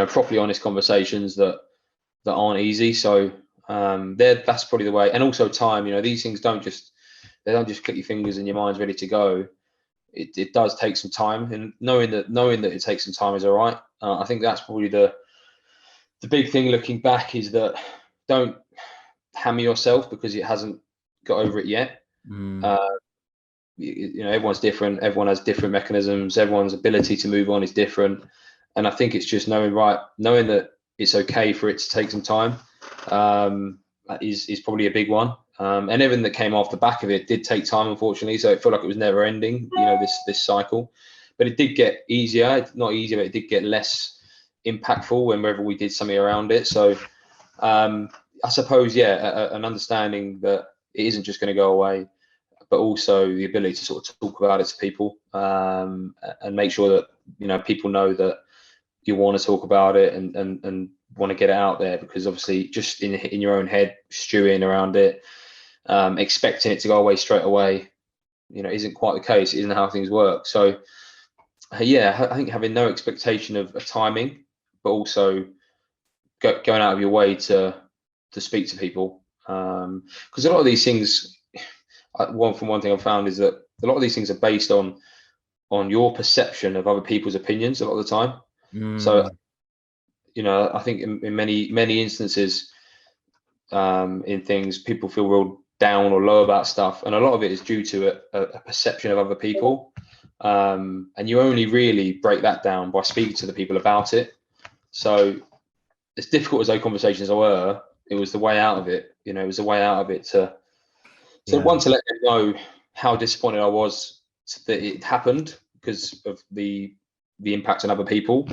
properly honest conversations that aren't easy. So that's probably the way. And also time, these things don't just click your fingers and your mind's ready to go. It does take some time, and knowing that it takes some time is all right. I think that's probably the big thing looking back, is that don't hammer yourself because it hasn't got over it yet. Everyone's different. Everyone has different mechanisms. Everyone's ability to move on is different. And I think it's just knowing that it's okay for it to take some time is probably a big one. And everything that came off the back of it did take time, unfortunately. So it felt like it was never ending, this cycle. But it did get easier. Not easier, but it did get less impactful whenever we did something around it. So I suppose, an understanding that it isn't just going to go away, but also the ability to sort of talk about it to people, and make sure that people know that you want to talk about it and want to get it out there, because obviously just in your own head stewing around it, expecting it to go away straight away, isn't quite the case. It isn't how things work. So I think having no expectation of timing, but also going out of your way to speak to people, because a lot of these things, one thing I've found is that a lot of these things are based on your perception of other people's opinions a lot of the time. So I think in many instances, in things, people feel real down or low about stuff, and a lot of it is due to a perception of other people, and you only really break that down by speaking to the people about it. So as difficult as those conversations were, it was the way out of it. It was a way out of it to one, to let them know how disappointed I was that it happened because of the impact on other people,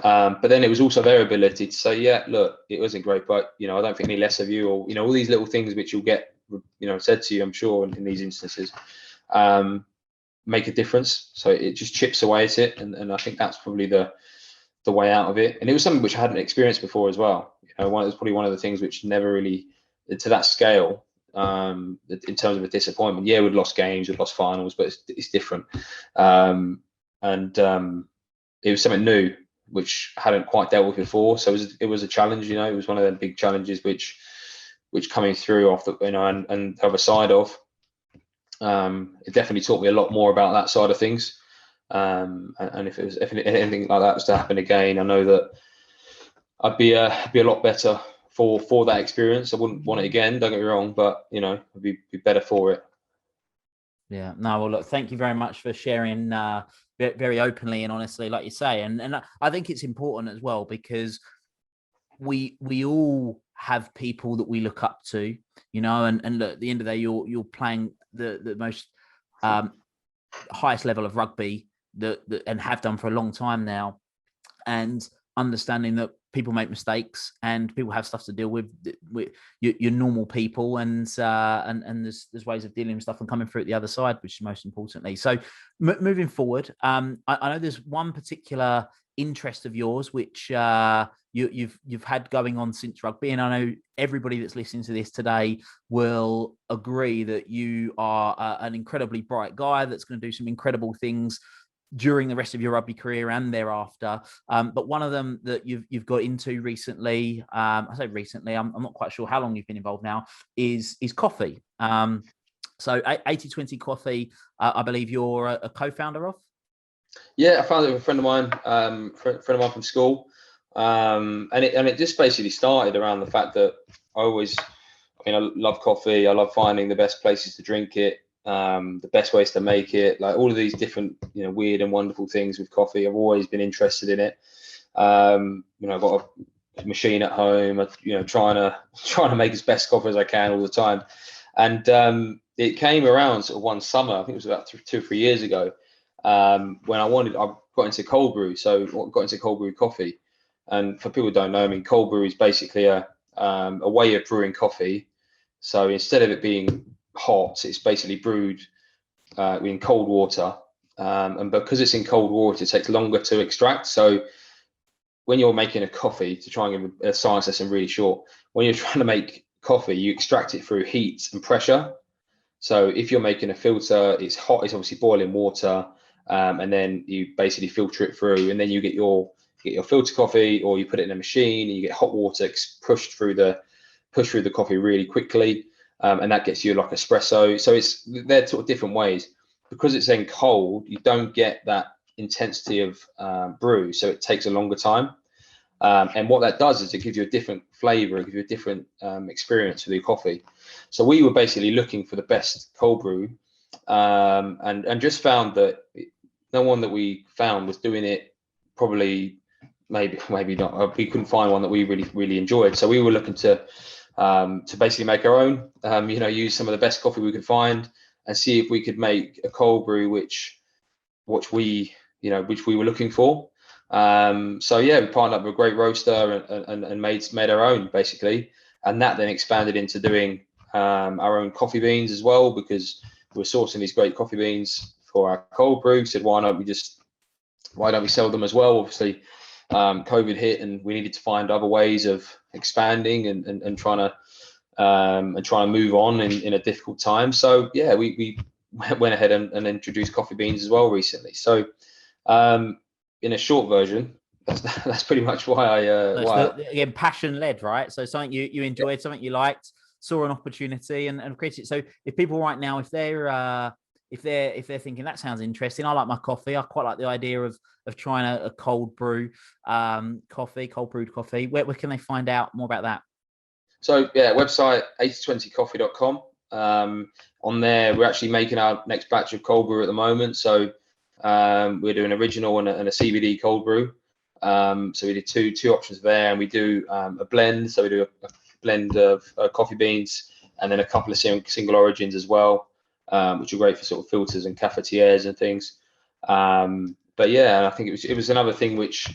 but then it was also their ability to say, look, it wasn't great, but I don't think any less of you, or all these little things which you'll get said to you, I'm sure, in these instances, make a difference. So it just chips away at it, and I think that's probably the way out of it. And it was something which I hadn't experienced before as well. It was probably one of the things which never really, to that scale, in terms of a disappointment. We'd lost games, we'd lost finals, but it's different. It was something new which I hadn't quite dealt with before, so it was a challenge. It was one of the big challenges which coming through off the and the other side of, it definitely taught me a lot more about that side of things. And if anything like that was to happen again, I know that I'd be a lot better for that experience. I wouldn't want it again, don't get me wrong, but I'd be better for it. Yeah, no, well, look, thank you very much for sharing very openly and honestly, like you say. And I think it's important as well, because we all have people that we look up to, and look, at the end of the day, you're playing the most highest level of rugby that and have done for a long time now, and understanding that people make mistakes and people have stuff to deal with your normal people, and there's ways of dealing with stuff and coming through at the other side, which is most importantly. So moving forward, I know there's one particular interest of yours which you've had going on since rugby, and I know everybody that's listening to this today will agree that you are an incredibly bright guy that's going to do some incredible things during the rest of your rugby career and thereafter. But one of them that you've got into recently, I say recently, I'm not quite sure how long you've been involved now, is coffee. So 80/20 Coffee, I believe you're a co-founder of? Yeah, I found it with a friend of mine, friend of mine from school. And it just basically started around the fact that I love coffee. I love finding the best places to drink it, the best ways to make it, like all of these different, weird and wonderful things with coffee. I've always been interested in it. I've got a machine at home, trying to make as best coffee as I can all the time. And it came around sort of one summer, I think it was about 2 or 3 years ago, when I got into cold brew. So I got into cold brew coffee. And for people who don't know, cold brew is basically a way of brewing coffee. So instead of it being hot, it's basically brewed in cold water. And because it's in cold water, it takes longer to extract. So when you're making a coffee, to try and give a science lesson really short, when you're trying to make coffee, you extract it through heat and pressure. So if you're making a filter, it's hot, it's obviously boiling water, and then you basically filter it through, and then you get your filter coffee, or you put it in a machine and you get hot water pushed through the coffee really quickly, and that gets you like espresso. So they're sort of different ways. Because it's then cold, you don't get that intensity of brew, so it takes a longer time. And what that does is it gives you a different flavor, it gives you a different experience with your coffee. So we were basically looking for the best cold brew, and just found that no one that we found was doing it probably, maybe not. We couldn't find one that we really enjoyed. So we were looking to basically make our own, use some of the best coffee we could find and see if we could make a cold brew which we were looking for. So yeah, we partnered up with a great roaster and made our own basically, and that then expanded into doing our own coffee beans as well, because we're sourcing these great coffee beans for our cold brew. Said why don't we sell them as well? Obviously, COVID hit and we needed to find other ways of expanding and trying to move on in a difficult time. So yeah, we went ahead and introduced coffee beans as well recently. So in a short version, that's pretty much why again, passion led, right? So something you enjoyed, something you liked, saw an opportunity and created it. So if people right now, if they're thinking that sounds interesting, I like my coffee, I quite like the idea of trying a cold brew cold brewed coffee, where can they find out more about that? So yeah, website 8020coffee.com. On there, we're actually making our next batch of cold brew at the moment. So we're doing original and a CBD cold brew. So we did two options there, and we do a blend. So we do a blend of coffee beans and then a couple of single origins as well, which are great for sort of filters and cafetières and things. But yeah, I think it was another thing which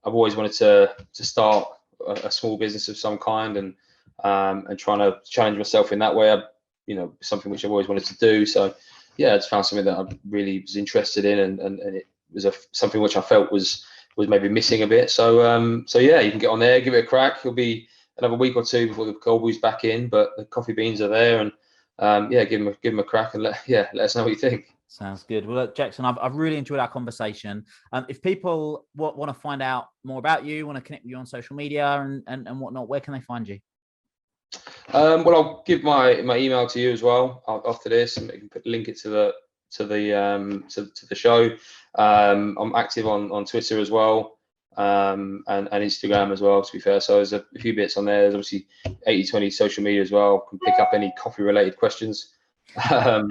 I've always wanted to start a small business of some kind, and trying to challenge myself in that way. Something which I've always wanted to do. So yeah, I just found something that I really was interested in, and it was something which I felt was maybe missing a bit. So yeah, you can get on there, give it a crack. It'll be another week or two before the cold brew's back in, but the coffee beans are there, and yeah, give them a crack, and let us know what you think. Sounds good. Well, look, Jackson, I've really enjoyed our conversation. If people want to find out more about you, want to connect with you on social media and whatnot, where can they find you? Well, I'll give my email to you as well after this, and you can link it to the show. I'm active on Twitter as well, and Instagram as well, to be fair. So there's a few bits on there. There's obviously 8020 social media as well. Can pick up any coffee related questions. But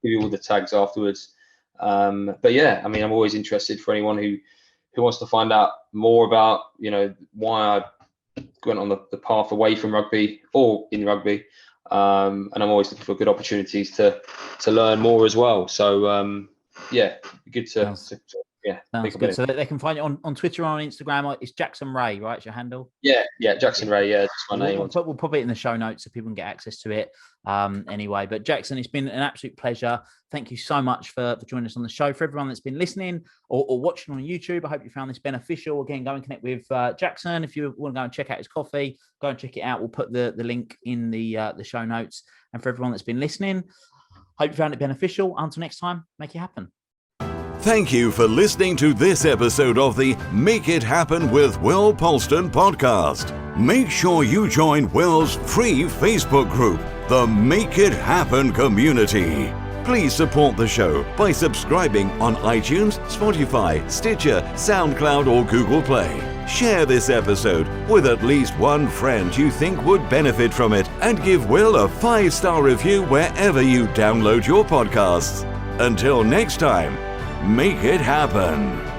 give you all the tags afterwards. But yeah, I mean, I'm always interested for anyone who wants to find out more about why I went on the path away from rugby or in rugby, and I'm always looking for good opportunities to learn more as well. So yeah, good to sounds good. So they can find you on Twitter or on Instagram. It's Jackson Wray, right? It's your handle? Yeah, Jackson Wray. Yeah, that's my name. We'll put it in the show notes so people can get access to it. Anyway, but Jackson, it's been an absolute pleasure. Thank you so much for joining us on the show. For everyone that's been listening or watching on YouTube, I hope you found this beneficial. Again, go and connect with Jackson. If you want to go and check out his coffee, go and check it out. We'll put the link in the show notes. And for everyone that's been listening, hope you found it beneficial. Until next time, make it happen. Thank you for listening to this episode of the Make It Happen with Will Polston podcast. Make sure you join Will's free Facebook group, the Make It Happen community. Please support the show by subscribing on iTunes, Spotify, Stitcher, SoundCloud, or Google Play. Share this episode with at least one friend you think would benefit from it, and give Will a 5-star review wherever you download your podcasts. Until next time, make it happen.